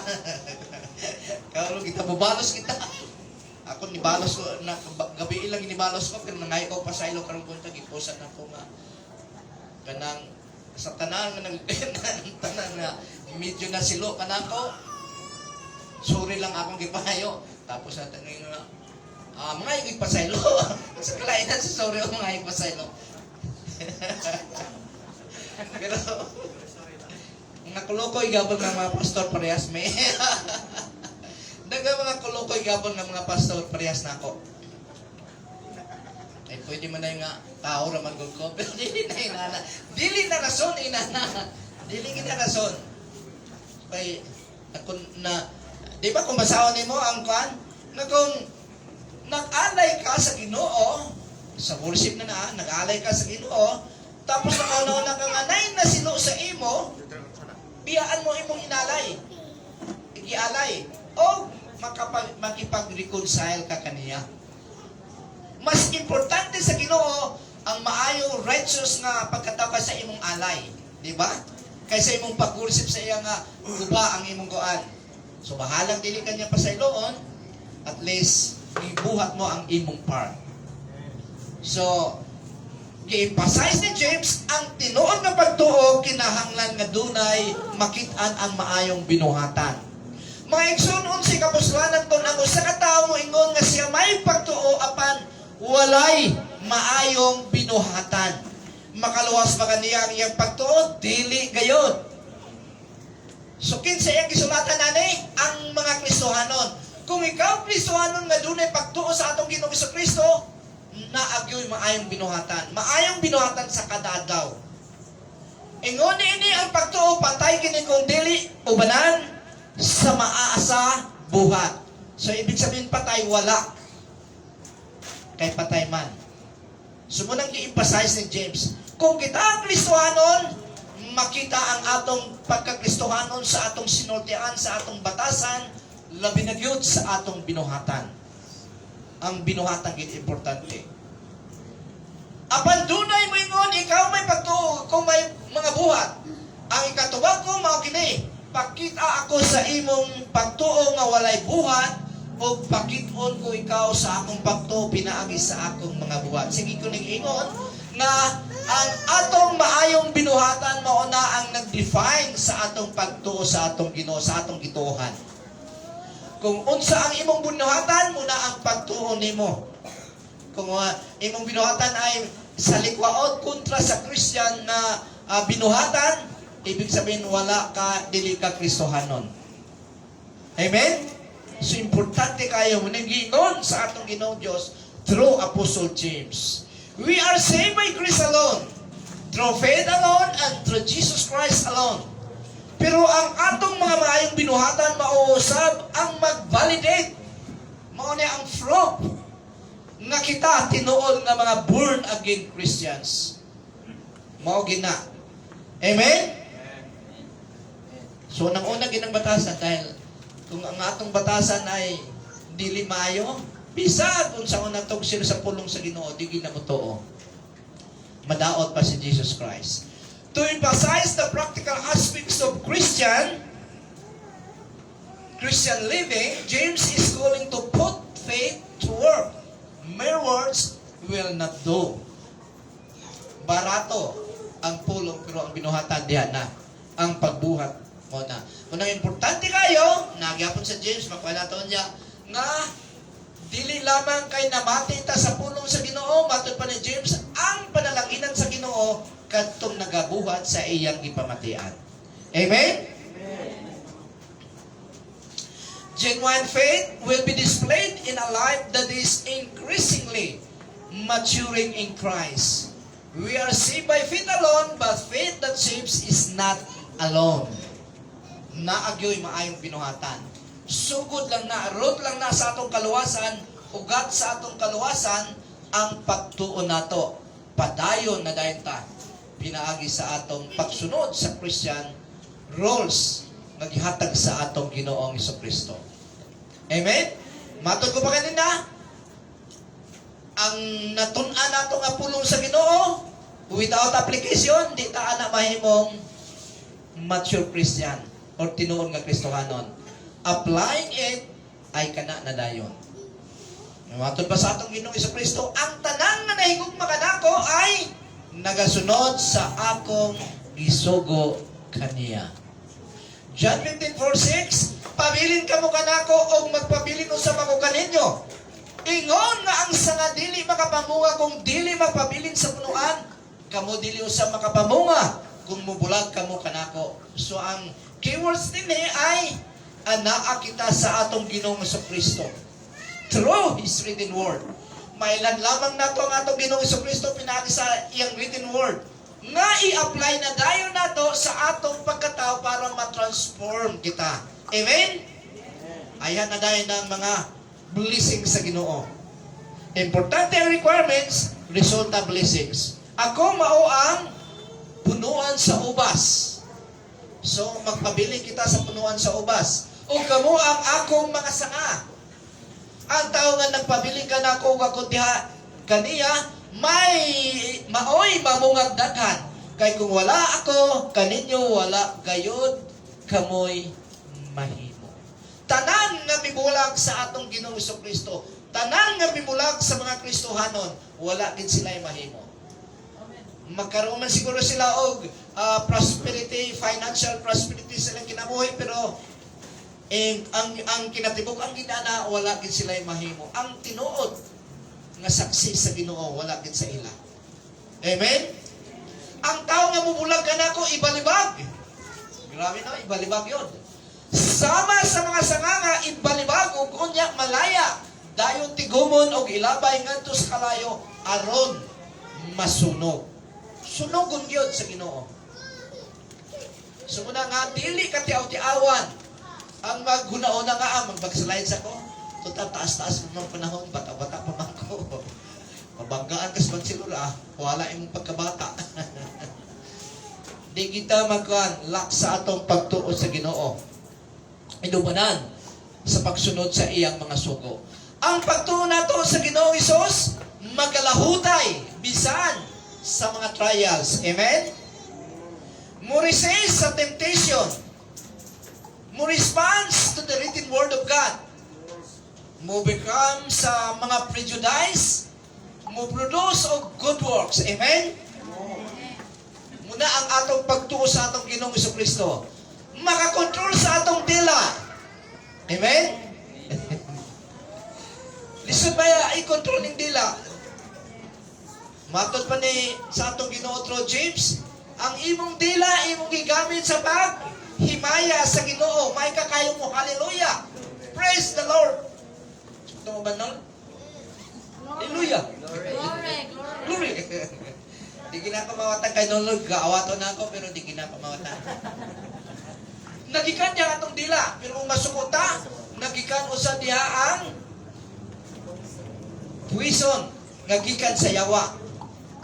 Kahulog kita, bubalos kita. Ako nibalos ko, gabi ilang nibalos ko, pero nangay ko pa sa ilo karong punta, gipusan ako nga. Kanang, sa tanan nga, medyo na silo kanang ko, sorry lang akong gipahayo. Tapos sa tanong nga, mga igipasaylo. Sa kalainan sa sorry ako mga igipasaylo. Pero, nakulokoy gabon ng mga pastor parehas may. Daga mga kulokoy gabon ng mga pastor parehas na ako. Ay pwede man na yung tao raman ko. Pero dili na inana. Dili na rason inana. Dili na rason. Ay, ako na, di ba kung basahon mo ang kwan? Na kung nag-alay ka sa Ginoo, sa worship na nag-alay ka sa Ginoo, tapos nakauna kang anay na sino sa imo, biyaan mo imong inalay. Igialay. O makipag-reconcile ka kaniya. Mas importante sa Ginoo ang maayong righteous nga pagkatao ka sa imong alay. Di ba? Kaysa imong pag-worship sa iya nga guba ang imong goan. So bahalang dili kanya pa sa iloon, at least ibuhat mo ang imong part. So, gi-emphasize ni James ang tinuod nga pagtuo kinahanglan nga dunay makit-an ang maayong binuhatan. Mga igsoon si kapuswanan kung ang usa ka tawo ingon nga siya may pagtuo apan walay maayong binuhatan. Makaluwas ba kaniya ang iyang pagtuo? Dili gayod. So kinsa iyang gisulatan ani ang mga Kristohanon. Kung ikaw Kristohanon nga dunay pagtuo sa atong Ginoong Kristo, naagyoy maayong binuhatan. Maayong binuhatan sa kada adlaw. Ingon ini ang pagtuo patay kini kung dili ubanan sa maaasa buhat. So ibig sabihin patay wala. Kay patay man. Sumunang i-emphasize ni James, kung kita ang Kristohanon, makita ang atong pagkakristohanon sa atong sinultian, sa atong batasan, labi na gyud sa atong binuhatan. Ang binuhatan gid importante. Apan dunay mo ingon, ikaw may pagtuo, kung may mga buhat. Ang ikatubag ko mao kini, pakita ako sa imong pagtuo nga walay buhat, o pakit-on ko ikaw sa akong pagtuo pinaagi sa akong mga buhat. Sige ko ning ingon nga ang atong maayong binuhatan mao na ang nag-define sa atong pagtuo sa atong Ginoo, sa atong gituohan. Kung unsa ang imong binuhatan, muna ang pagtuo nimo. Kung imong binuhatan ay sa likwaot kontra sa Christian na binuhatan, ibig sabihin wala ka, dili ka Kristohanon. Amen? So importante kayo giingon sa atong Ginoong Dios through Apostle James. We are saved by grace alone, through faith alone, and through Jesus Christ alone. Pero ang atong mga maayong binuhatan mauusab ang mag-validate. Mao ni ang fruit nga kita tinuod nga mga born again Christians. Mao gina. Amen? So nang una ginang batasan dahil kung ang atong batasan ay dili maayo, bisag kung sa unang tugsil sa pulong sa Ginoo, di ginamutuo. Madaot pa si Jesus Christ. To emphasize the practical aspects of Christian living, James is calling to put faith to work. Mere words will not do. Barato ang pulong, pero ang binuhatan diha na ang pagbuhat mo na. Kung ang importante kayo, nagyapon sa James, makwalaton niya, nga dili lamang kay namati ta sa pulong sa Ginoo, matod pa ni James, ang panalanginan sa Ginoo kadtong nagabuhat sa iyang gipamatian. Amen? Genuine faith will be displayed in a life that is increasingly maturing in Christ. We are saved by faith alone, but faith that saves is not alone. Naagyoy maayong binuhatan. Sugod lang na, root lang na sa atong kaluwasan, ugat sa atong kaluwasan, ang pagtuon nato. Padayon na dayon ta. Pinaagi sa atong pagsunod sa Christian rules naghatag sa atong Ginoong Hesukristo. Amen? Matod ko pa kanina, ang natun-an nato nga pulong sa Ginoo, without application, di ta ana mahimong mature Christian or tinuod nga Kristohanon. Applying it ay kana na dayon. Matod pa sa atong Ginoong Hesukristo, ang tanang nga nahigugma kanako ay nagasunod sa akong gisugo kaniya. John 15:4-6, pabilin kamo kanako o magpabilin usab ako kaninyo. Ingon nga ang sanga dili makapamunga kung dili magpabilin sa punuan, kamo dili usab makapamunga kung mubulag kamo kanako. So ang keywords din ay anaa kita sa atong Ginoong Hesukristo through His written word. Mailan lamang nato ang atong Ginoong Hesukristo pinaagi sa iyang written word nga i-apply na dayon nato sa atong pagkatao para ma-transform kita. Amen? Ayan na dayon ng mga blessings sa Ginoo. Importante ang requirements, resulta blessings. Ako mao ang punuan sa ubas. So, magpabili kita sa punuan sa ubas. O kamo ang akong mga sanga. Ang tao nga nagpabili ka na ako diha kaniya, maoy mamungag daghan. Kay kung wala ako, kaninyo wala gayud kamoy mahimo. Tanan nga mibulag sa atong Ginoong Hesukristo, tanan nga mibulag sa mga Kristohanon, wala gid sila mahimo. Magkaroon man siguro sila og prosperity, financial prosperity silang kinabuhi, pero ang kinatibok ang ginana, wala gid sila mahimo. Ang tinuod nga saksi sa Ginoo, wala gid sa ila. Amen? Ang tao nga mubulag kanako ibalibag. Grabe no, ibalibag yun. Sama sa mga sanganga, ibalibag o kunya malaya. Dayon tigumon o ilabay ngadto sa kalayo, aron masunog. Sunogon yun sa Ginoo. So muna nga, dili ka tiaw-tiawan. Ang maghunaon na nga, magbagsalay sa ko. Total, taas-taas mo ng panahon, bata-bata pa man ko. Mabanggaan ka sa magsilura, wala imong pagkabata. Di kita magkan, sa atong pagtuo sa Ginoo. Inumanan sa pagsunod sa iyang mga sugo. Ang pagtuo nato sa Ginoo Hesus, magalahutay, bisan sa mga trials. Amen? Mo resist sa temptation. Mo response to the written word of God. Mo become sa mga prejudice. Mo produce of good works. Amen? Muna ang atong pagtuo sa atong Ginoong Jesucristo. Makakontrol sa atong dila. Amen? Listen ba i-control ng dila? Matod pa ni sa atong Ginoo through James, ang imong dila, imong gigamit sa himaya sa Ginoo. May kakayo mo. Hallelujah! Praise the Lord! Ito mo ba nun? Hallelujah! Glory! Di ginakamawatan kay Lord. Gaawato na ako, pero di ginakamawatan. Nagikan niya atong dila. Pero kung masukuta, nagikan usa diha ang puwison. Nagikan sa yawa.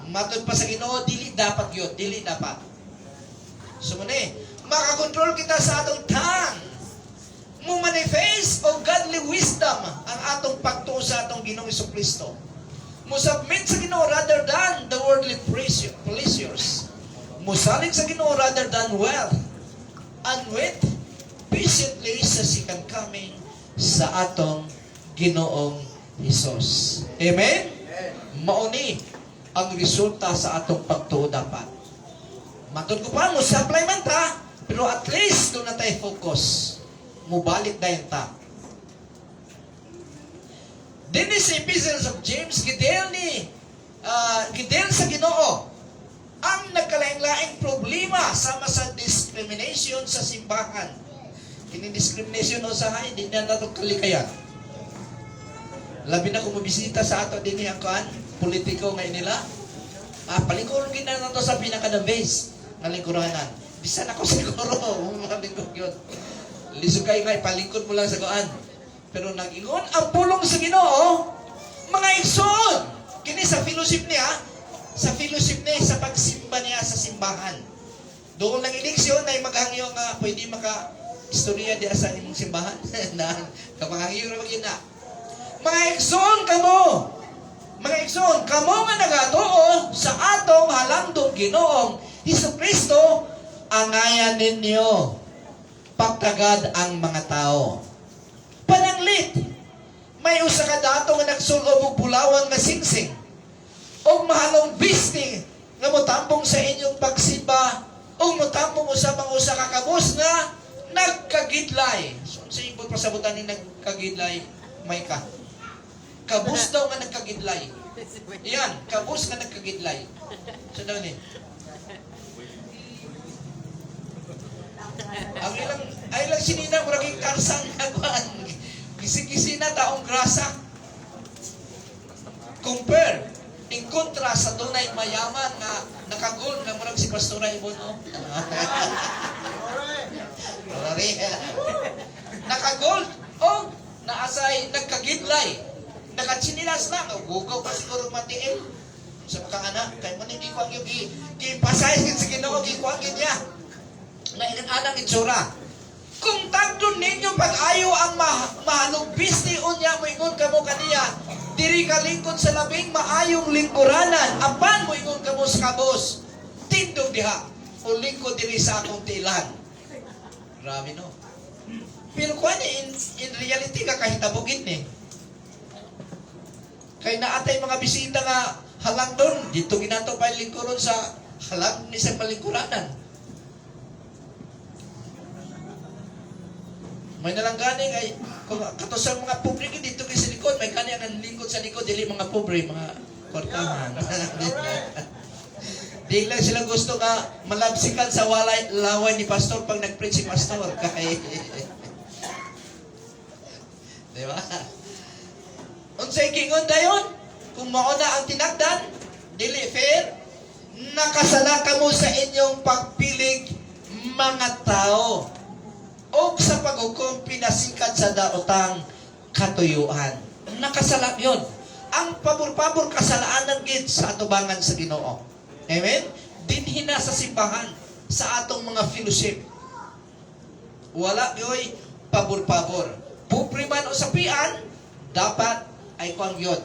Matod pa sa Ginoo, dili dapat yun. Dili dapat. So muna makakontrol kita sa atong tongue. Mo manifest o godly wisdom ang atong pagtuo sa atong Ginoong Jesucristo. Mo submit sa Ginoo rather than the worldly pleasures. Mo salig sa Ginoo rather than wealth. And wait patiently sa second coming sa atong Ginoong Hesus. Amen? Mauni ang resulta sa atong pagtuo dapat. Matod ko pa, mo supply man ta, pero at least doon na tayo focus. Mubalik dayon ta. Then sa epistles of James, gidel sa Ginoo ang nagkalaing-laing problema sama sa discrimination sa simbahan. Kini-discrimination o sa hindi na nato kalikayan. Labi na kung mabisita sa ato din ang politiko ngayon nila. Palingkuran gina na to sa pinaka-the base na lingkuranan. Bisan ako siguro, mga lingkod yun. Lisugay nga, palingkod mo lang sa kuan. Pero nag-ingon, ang pulong sa Ginoo, mga igsoon. Kini sa fellowship niya, sa pagsimba niya sa simbahan. Doon lang eleksyon ay maghangyo nga, pwede maka-istorya diya sa imong simbahan. Kapangangyo na mag na. Mga igsoon kamo, kamo nga nagatuo sa atong halandong Ginoong Jesucristo, angayan ninyo pagtagad ang mga tao. Pananglit, may usa ka dato nga nagsulob og bulawan nga singsing og mahalong bisti nga motambong sa inyong pagsimba og motambong usabang usa ka kabus nga nagkagidlay. So sa ibot pasabutan ni nagkagidlay, may ka. Kabus daw nga nagkagidlay. Yan, kabus nga nagkagidlay. So daw ni. Ang ilang sinina ko naging karsang nagwan. Kisi-kisi na taong grasa. Compare. In kontra sa tunay mayaman na nakagol na murag si Pastora Ibono. Nakagol. O, naasay nagkagidlay. Nakatsinilas lang. Gugaw pa siguro matiin. Sa mga anak, kaya man hindi ko ang yung i-pasay sa Ginoo, i-kuwagin niya. Na inanang itsura. Kung tagdon ninyo pag-ayo ang mahalugbis ni unya mo ingon kamo kaniya, diri ka lingkod sa labing maayong lingkuranan, apan mo ingon kamo sa kabos, tindog diha, o lingkod diri sa akong tilan. Grabe no. Pero kung in reality ka kahitabugin ni. Kaya naatay mga bisita nga halang doon, dito ginato pa yung lingkuron sa halang ni sa palingkuranan. May nalanggani ay kato sa mga pobre dito kay sa likod, may kanya ang lingkod sa likod, dili mga pobre, mga kortahan. Di Di lang sila gusto nga malabsikan sa laway ni pastor pag nag-preach si pastor. Kaya, di ba? Unsay gingon dayon? Kung mauna ang tinagdan, dili fair, nakasala ka mo sa inyong pagpilig mga tao o sa paghukom pinasikat sa daotang katuyuan. Nakasala yun. Ang pabor-pabor kasalaanan gid sa atubangan sa Ginoo. Amen? Dinhina sa simbahan sa atong mga fellowship. Wala yoy pabor-pabor. Pupriman o sapian, dapat ay kuang yun.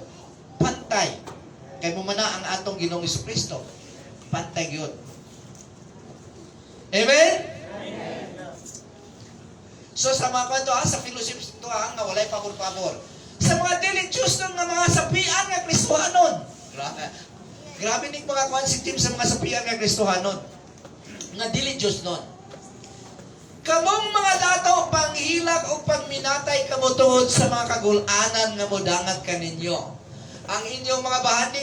Pantay. Kay mo man ang atong Ginoong Jesucristo. Pantay yun. Amen? So sa mga kwento sa fellowship ito nga walay pabor-pabor. Sa mga delicious ng mga sapian nga Kristohanon. Grabe ning mga kwan si Tim sa mga sapian nga Kristohanon. Nga delicious nun. Kamong mga dato panghilag o pagminatay kamo tungod sa mga kagulanan nga modangat kaninyo. Ang inyong mga bahani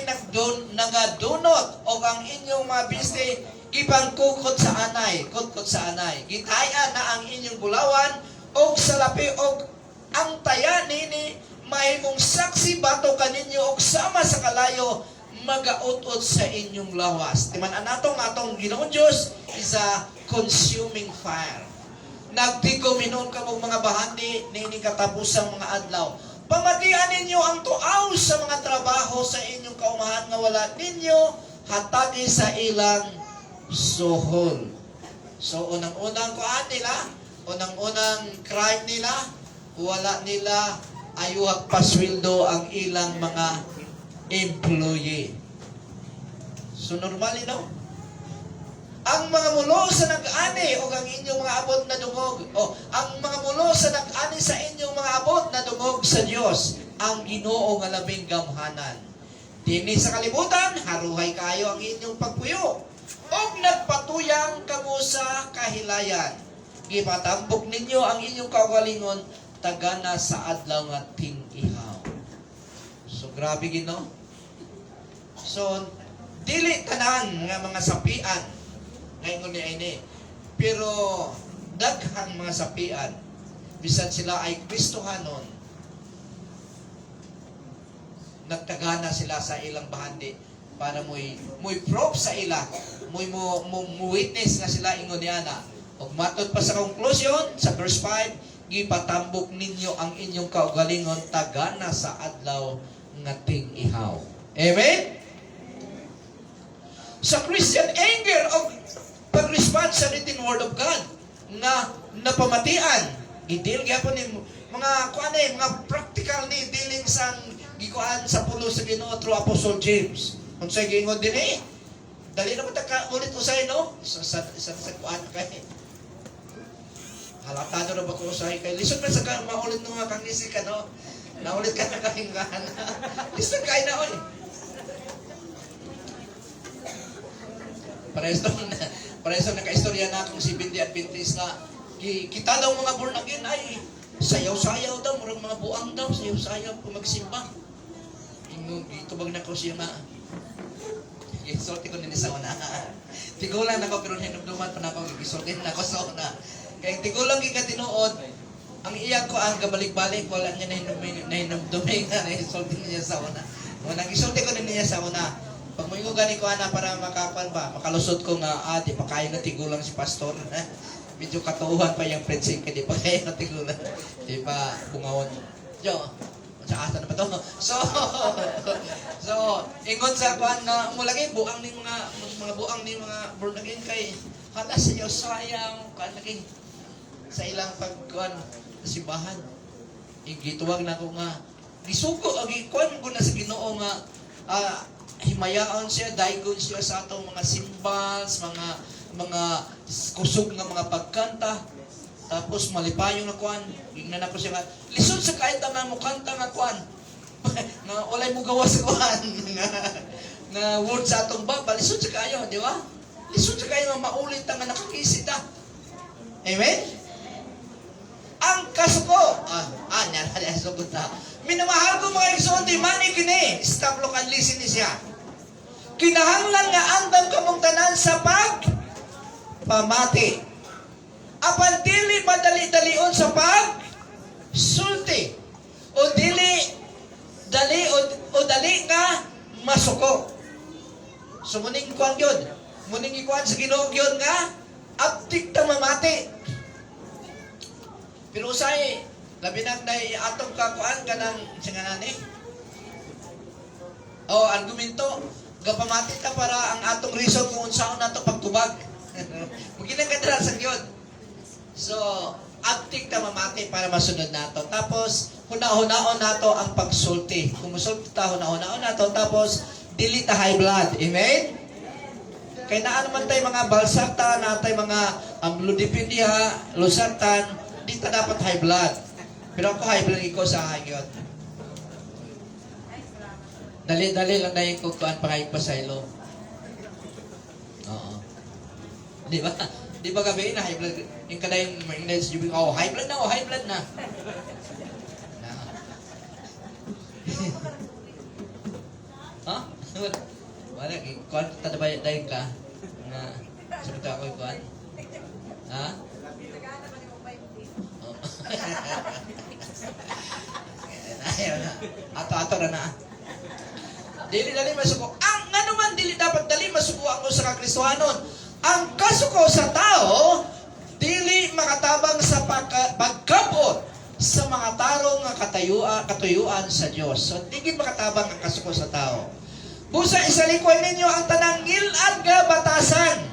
nagadunot o ang inyong mga biste ipangkukot sa anay, kutkot sa anay. Gitayan na ang inyong bulawan o salapi o ang taya nini mahimong saksi bato kaninyo o sama sa kalayo magaut-ut sa inyong lawas. Timan-an atong Ginoong Diyos is a consuming fire. Nagtigo minon ka mong mga bahandi nining katapusang mga adlaw. Pamatian ninyo ang tuaw sa mga trabaho sa inyong kaumahan nga wala ninyo hatagi sa ilang suhol. So unang-unang kuan nila, unang-unang crime nila, wala nila ayuhag pasweldo ang ilang mga employee. So normally no? Ang mga mulo sa nag-ani o ang inyong mga abot na dungog o ang mga mulo sa nag-ani sa inyong mga abot na dungog sa Dios ang Ginoo nga labing gamhanan. Dinhi sa kalibutan haruhay kayo ang inyong pagpuyo og nagpatuyang kamo sa kahilayan. Gipatambok ninyo ang inyong kaugalingon tagana sa adlaw nga ting-ihaw. So grabe gid no? So dili tanan nga mga sapian ngayon ni ini. Pero daghang mga sapian bisan sila ay Kristohanon nagtagana sila sa ilang bahandi para mo'y proof sa ila mo'y witness nga sila ingon ni ana ug matod pa sa conclusion sa verse 5 gipatambok ninyo ang inyong kaugalingon tagana sa adlaw nga ting-ihaw. Amen? Sa Christian anger o pag-respond sa written word of God nga napamatian i-deal gyapon ni mga mga practical ni dealing sa gikuan sa pulo sa Ginoo through Apostle James. Unsay giingon dinhi? Dali na mo ta ulit usay no? Sa kuan kay halatado na ba ko usay kay lisod man sa maulit no nga kanisi ka no. Naulit ka na kahinggan. Lisod kay na oy. Pareso na kaistorya na akong si Bindi Adventist na kita daw mga born again ay sayaw-sayaw daw, murang mga buang daw, sayaw-sayaw kung magsimba. Tubag na ko siya na isulti ko din sa una. Tigulang na ko pero hinumduman pa na ako isulti na ko sa una. Kaya tigulang ikatinuod, ang iyak ko ang gabalik-balik, wala niya na hinumduming na isulti niya sa una. Nang isulti ko din niya sa una. Pag may gani ko ana para makapan ba, makalusot ko nga, di pa kaya na tigulang si pastor. Medyo katuuhan pa yung preaching, di pa kaya na tigulang. Di pa bungawon. Diyo, sa asa na ba to? So, ingon sa kuan na mulagi buang ni mga buang ni mga born again kay hala sa sayang kan lagi sa ilang pagkuan simbahan. Igituwag na ko nga gisugo agi kuan ko na sa Ginoo nga himayaan siya, daigon siya sa atong mga cymbals, mga kusog nga mga pagkanta. Tapos malipayo na kuan, ignan ako siya nga, lisod sa kahit ang mo kanta nga kuan. Na walay mo gawa sa kuan. nga word sa atong baba, lisod sa kayo, di ba? Lisod sa kayo nga maulit nga nakakisita. Amen? Ang kasuko, nara sugot na. Minamahal ko mga igsoon, di mani kini, stop look and listen ni siya. kinahanglan nga andam kamong tanan sa pamati. Apan dili madali-dalion sa sulti. O dili dali nga masuko. So muning kuan gyud. Muning ikuan sa Ginoo gyud nga aptik ta mamati. Pero usay labi na atong kakuan kanang singanani. Argumento gapamati ta para ang atong reason kung unsaon nato pagtubag. Muginang kadra sa gyud. So aptik ta mamati para masunod nato. Tapos huna-hunaon nato ang pagsulti. Kung musulti ta huna-hunaon nato tapos dili ta high blood. Amen? Kaya naan naman tayo mga balsata, na tayo mga amlodipin diha, lusatan, di ta dapat high blood. Pero ako high blood ko sa hagyot. Dali-dali lang na yung kukuan pa kayo pasaylo. Oo. Di ba? Di ba gabi na high blood? Yung kada yung maintenance, high blood na, high blood na. Ha? Wala, kuan tadabay dayon ka na sabi ako kuan. Ha? Ayaw na. Ato na. Dili masuko. Ang ano man dili dapat dali masuko ako sa Kristohanon. Ang kasuko sa tao dili makatabang sa pagkabot sa mga tarong nga katuyuan sa Dios. So dili makatabang ang kasuko sa tao. Busa isalikuan ninyo ang tanang ngilad nga batasan.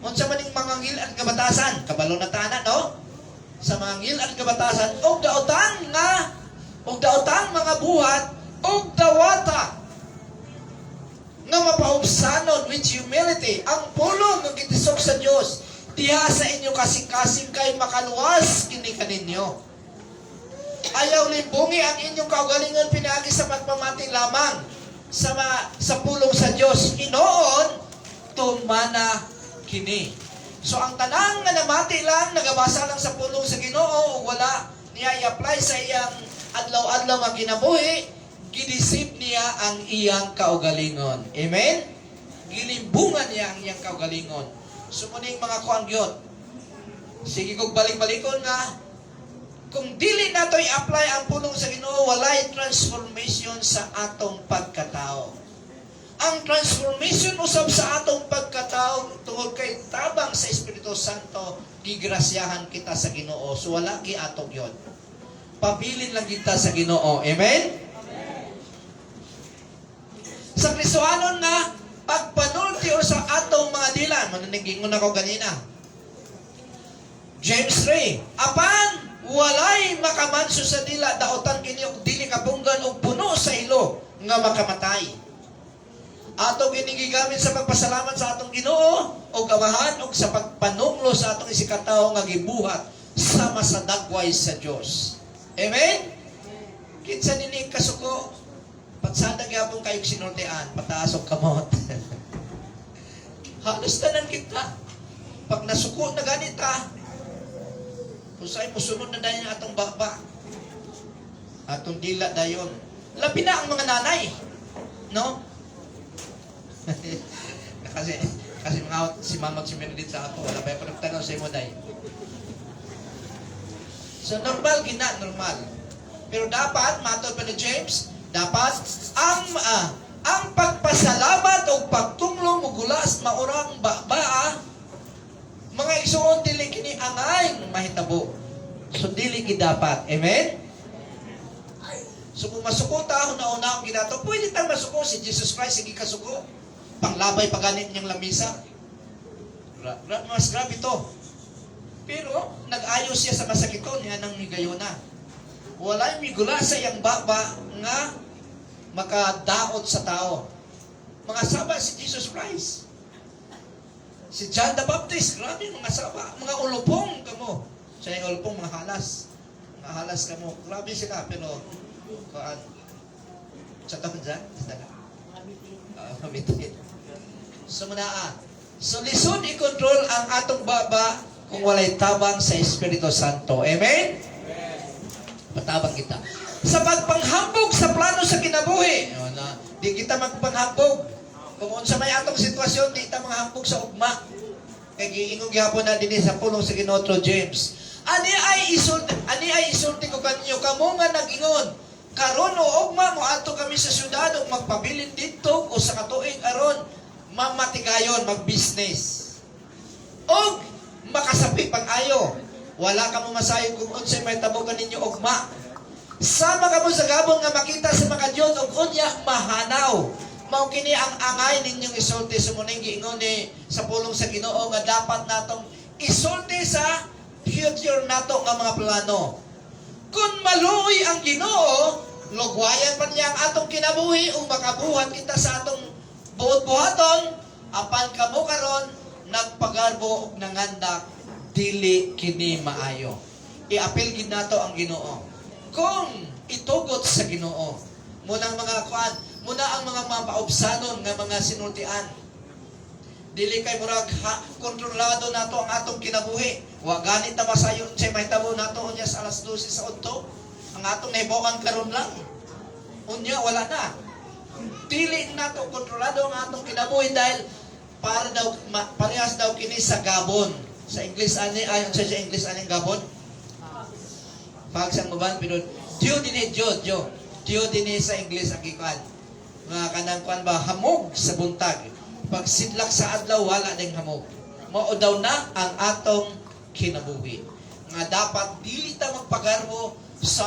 Unsa man ning mga ngilad nga batasan? Kabalo na tanan, no? Sa mga ngilad nga batasan og daotan mga buhat og dawata nga mapaubsanon with humility ang pulong nga gitisok sa Dios diha sa inyo kasing-kasing kay makaluwas kini kaninyo. Ayaw limbungi ang inyong kaugalingon pinaagi sa pagpamati lamang sa pulong sa Dios. Inoon tumana kini. So ang tanang nga namati lang nagabasa lang sa pulong sa Ginoo wala niya i-apply sa iyang adlaw-adlaw nga kinabuhi, gidisip niya ang iyang kaugalingon. Amen? Gilimbungan niya ang iyang kaugalingon. So muning mga kuangyot, sige kog balik-balikon nga kung dili nato i-apply ang pulong sa Ginoo, walay transformation sa atong pagkatao. Ang transformation usab sa atong pagkatao tungod kay tabang sa Espiritu Santo, gigrasyahan kita sa Ginoo. So wala gi atong yon. Pabilin lang kita sa Ginoo. Amen? Sa Kristohanon nga pagpanulti o sa atong mga dilan, mananinggingon ako ganina. James 3, apan walay makamanso sa dila daotan kini og dili kabunggan og puno sa ilo nga makamatay. Ato ginigigamit sa pagpasalamat sa atong Ginoo og amahan og sa pagpanunglo sa atong isikatawo nga gibuhat sama sa dagway sa Dios. Amen. Kinsa nini kasuko patsada gyapon kayog sinultian pataas og kamot. Halos tanan kita pag nasuko na ganita usay musunod na dayon atong baba. Atong dila dayon. Labi na ang mga nanay. No? kasi mga si Mama si Meredith sa ako, wala pa yung nagtanaw sa imo day. So normal normal. Pero dapat matod pa ni James, dapat ang pagpasalamat o pagtunglo mugulas maurang baa mga igsoon dili kini angay mahitabo. So dili ki dapat. Amen? So kung masuko ta una-una ang ginato, pwede tang masuko si Jesus Christ sige kasuko. Panglabay paganit niyang lamisa. Mas grabe to. Pero nag-ayos siya sa masakiton niya ng migayona. Walay migula sa iyang baba nga makadaot sa tao. Mga saba si Jesus Christ. Si John the Baptist, grabe mga saba, mga ulupong kamo. Sa yung ulupong mga halas. Mga halas kamo. Grabe sila pero sa taon dyan, mamitin. So so lisod i-control ang atong baba kung walay tabang sa Espiritu Santo. Amen? Patabang kita. Sa pagpanghambog sa plano sa kinabuhi. Di kita magpanghambog. Kung unsa may atong sitwasyon, di ta mga hambog sa ugma. Kay giingog gyapon na dinhi sa pulong sa Ginoo James. Ani ay isulti ko kanyo kamo nga nag-ingon. Karon o ugma mo ato kami sa syudad ug magpabilin didto o sa katuig aron mamatigayon mag-business. Og makasapi pag-ayo. Wala ka mo masayo kung unsay may tabugan ninyo ugma. Sama ka mo sa gabon nga makita sa mga Diyon ug unya mahanaw. Mao kini ang angay ninyong isulti sa muning giingon ni sa pulong sa Ginoo nga dapat natong isulti sa future nato nga mga plano. Kung maluoy ang Ginoo, lugwayan pa niya ang atong kinabuhi ug makabuhat kita sa atong buot-buhaton apan kamo karon nagpagarbo ug nangandak dili kini maayo. Iapil gid nato ang Ginoo. Kung itugot sa Ginoo, munang mga muna ang mga mapaobsanon nga mga sinultian. Dili kay murag kontrolado nato ang atong kinabuhi. Wa ganit na masayon say mahitabo nato unya sa alas 12 sa udto. Ang atong nahibawan karon lang. Unya wala na. Dili nato kontrolado ang atong kinabuhi dahil parehas daw kini sa gabon. Sa English ani ayon sa English ani gabon. Pag sang maban pero Dio dinhi sa English ang gikuan. Mga kanang kuan ba hamog sa buntag. Pag sidlak sa adlaw wala ding hamog. Mao daw na ang atong kinabuhi. Nga dapat dili ta magpagarbo sa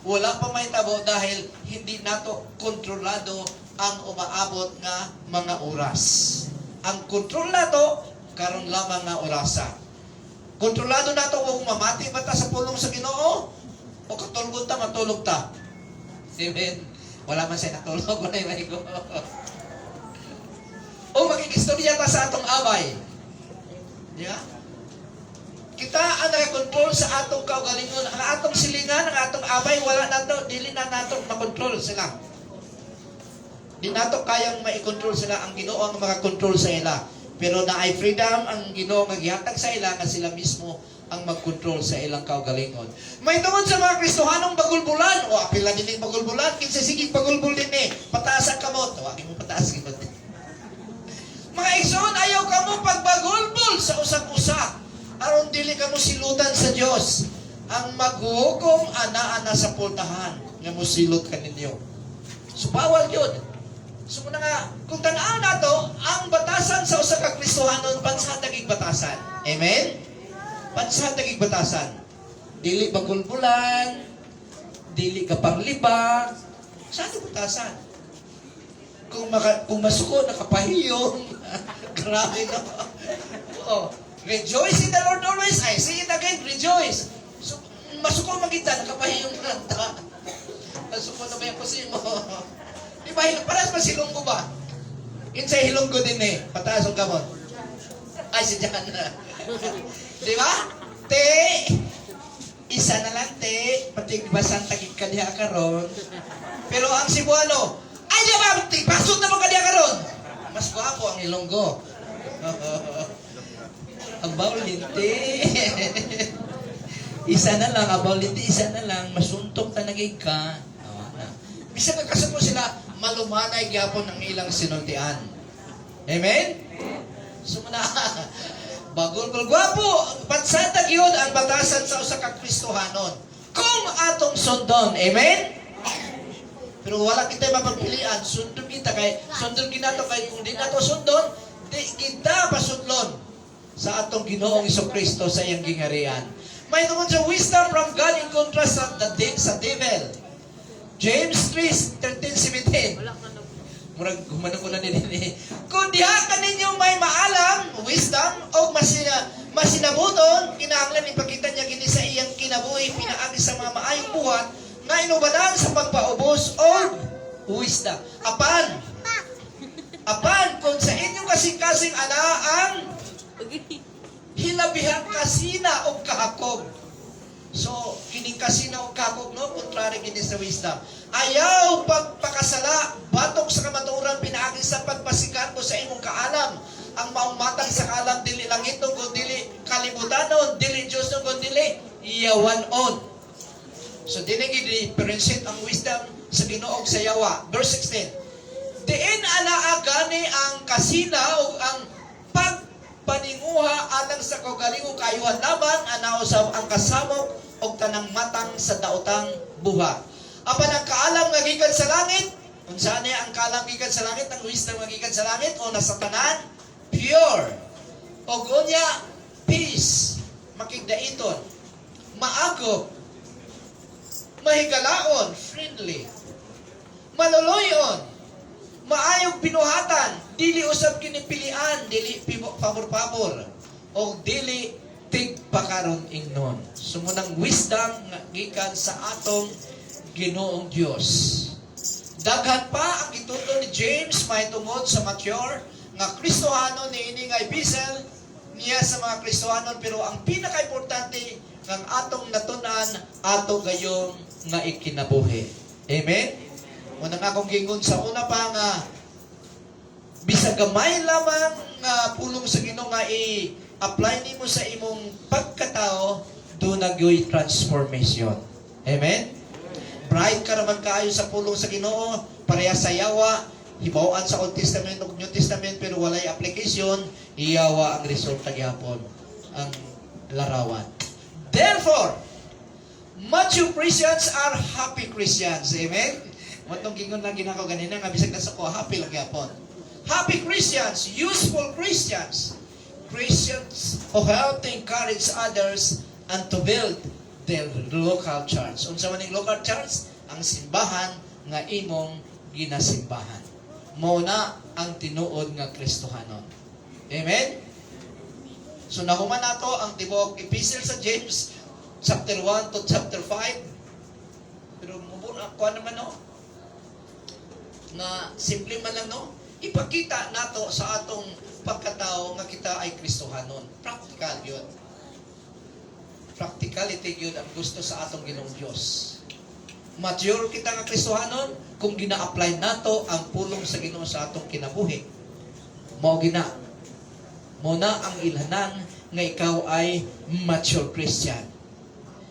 wala pa may tabo dahil hindi nato kontrolado ang umaabot nga mga oras. Ang kontrol nato karon lamang nga orasa. Kontrolado nato kung mamati ba ta sa pulong sa Ginoo o katulog ta matulog ta. Amen. Wala man siya natulog, wala yung ko. O magkikistorya ta sa atong away. Yeah? Kita ang nakakontrol sa atong kaugalingon. Ang atong silingan, ang atong away, wala nato, dili na nato makontrol sila. Di nato kayang maikontrol sila. Ang Ginoo ang makakontrol sa ila. Pero na ay freedom ang Ginoo nga gihatag sa ila nga sila mismo ang mag-control sa ilang kaugalingon. May tungod sa mga Kristohanong bagulbulan. O, apila din yung bagulbulan. Kinsa sige bagulbul din eh. Pataas ang kamot. Tawagin mo pataas. Mga igsoon, ayaw ka mo pagbagulbul sa usap-usa. Aron dili ka mo silutan sa Diyos. Ang maghuhukom, ana-ana sa pultahan. Nga mo silot ka ninyo. So, bawal yun. So, muna nga, kung tanaan nato, ang batasan sa usa ka Kristohanon, pansatagig batasan. Amen? Pansatagig batasan. Dili bagulbulan, dili ka panglibag, saan yung batasan? Kung masuko, nakapahiyong, grabe na. Oh, rejoice in the Lord always. I say it again, rejoice. So, masuko magita, nakapahiyong nanta. Masuko na ba yung kusin mo? Diba, paras masilong ko ba? Insay hilong ko din eh. Pataas ang gamot. Ay, si Jan na. Di ba? Te, isa na lang, te. Pati basan tagig ka diha karon. Pero ang Cebuano, ay di ba? Pasod na mo ka diha karon. Mas gwapo ang Ilonggo. Ang bawlinti. Isa na lang, ang bawlinti, isa na lang. Masuntong tanagig ka. Bisa nagkasap mo sila, malumanay gyapon ang ilang sinultian. Amen? So muna, bagol gwapo, pansatag yun ang batasan sa usa ka Kristohanon. Kung atong sundon, amen? Pero wala kita mapagpilian, sundon kita kay sundon kinato kay kung di nato sundon, di kita pasudlon sa atong Ginoong Kristo sa iyang gingarian. May tungod sa wisdom from God in contrast sa devil. James 3:13-17. Murag humanong ko na din eh. Kung diha ka ninyo may maalam, wisdom, o masinabuton, kinahanglan ipakita niya kini sa iyang kinabuhi, pinaagi sa mga maayong buhat, na inubadan sa pagpaubos o wisdom. Apan, kung sa inyong kasing-kasing anaang hilabihan kasina o kahakog. So, kining kasina o kahakog, no? Kontrary kini sa wisdom. Ayaw pagpakasala, batok sa kamaturan, pinaagi sa pagpasikat ko sa imong kaalam. Ang maumatang sa kaalam, dili langit no, kung dili kalibutanon, dili Diyos no, kung dili iyawanon. So, dinigid differentiate ang wisdom sa Ginoo sa yawa. Verse 16. Diin anaa gani ang kasina o ang pagpaninguha alang sa kaugalingo kayuhan laban ana usab ang kasamok og tanang matang sa daotang buha. Apan ang kaalam nga gikan sa langit, unsa ni ang kaalam gikan sa langit, ang wisdom nga gikan sa langit o nasa tanan pure. Og unya peace, makigdaiton, maagop, mahigalaon, friendly, maluluyon, maayog binuhatan, dili usab kinipilian, dili pabor-pabor, o dili tigpakaron ingnon. Sumunang wisdom nga gikan sa atong Ginoong Dios. Daghan pa ang gituto ni James may tungod sa mature nga Kristohanon ni ini nga ibisel niya sa mga Kristohanon, pero ang pinaka-importante ng atong natunan ato gayong nga ikinabuhi. Amen? Unang akong gingon sa una pa nga bisag gamay lamang nga pulong sa Ginoo nga i-apply nimo sa imong pagkatao, do nagyoy transformation. Amen? Bright ka naman kaayo sa pulong sa Ginoo, pareha sa yawa, hibawaan sa Old Testament ug New Testament, pero walay application, iyawa ang resulta gyapon, ang larawan. Therefore, mature Christians are happy Christians. Amen? Matong gingon lang ginako ganina nga bisag na sa ko happy lang gyapon. Happy Christians, useful Christians, Christians who help to encourage others and to build their local church. Unsa man ning local church? Ang simbahan nga imong ginasimbahan. Mao na ang tinuod nga Kristohanon. Amen? So nahuman nato ang tibok epistle sa James chapter 1 to chapter 5. Pero mubuna ko naman no, na simple man lang no, ipakita nato sa atong pagkatao nga kita ay Kristohanon. Practical yun. Practicality yun ang gusto sa atong Ginoong Diyos. Mature kita nga Kristohanon kung gina-apply nato ang pulong sa Ginoo sa atong kinabuhi. Mao gina. Mo na ang ilhanan nga ikaw ay mature Christian.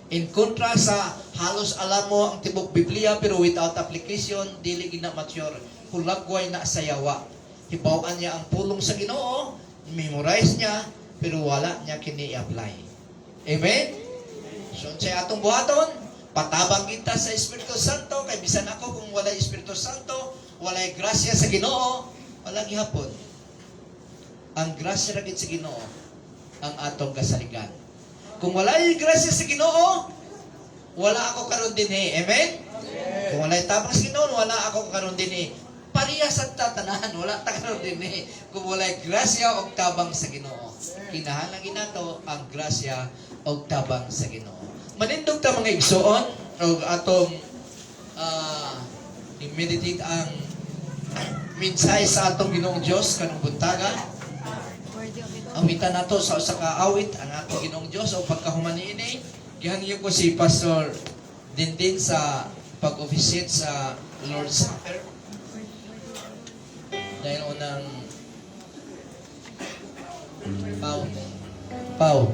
In kontra sa halos alam mo ang tibok Biblia pero without application, dili gina mature. Hulagway na sa yawa. Hibaw-an niya ang pulong sa Ginoo, memorize niya, pero wala niya kini-apply. Amen? So, sa atong buhaton, patabang kita sa Espiritu Santo, kay bisan ako kung wala Espiritu Santo, wala grasya sa Ginoo, wala gihapon. Ang grasya ra gid sa Ginoo ang atong kasaligan. Kung wala grasya sa Ginoo, wala ako karon dinhi. Amen? Kung wala tabang sa Ginoo, wala ako karon dinhi. Pareha sa tatanan, wala ta karon dinhi. Kung wala grasya og tabang sa Ginoo. Kinahanglan ginato ang grasya og tabang sa Ginoo. Manindog ta mga igsoon og atong i-meditate ang minsay sa atong Ginoong Dios kanang buntaga. Awitan nato sa usa ka awit ang atong Ginoong Dios o pagkahuman niini. Gihangyo ko si Pastor Dindin sa pag-officiate sa Lord's Supper. Dahil unang Pau.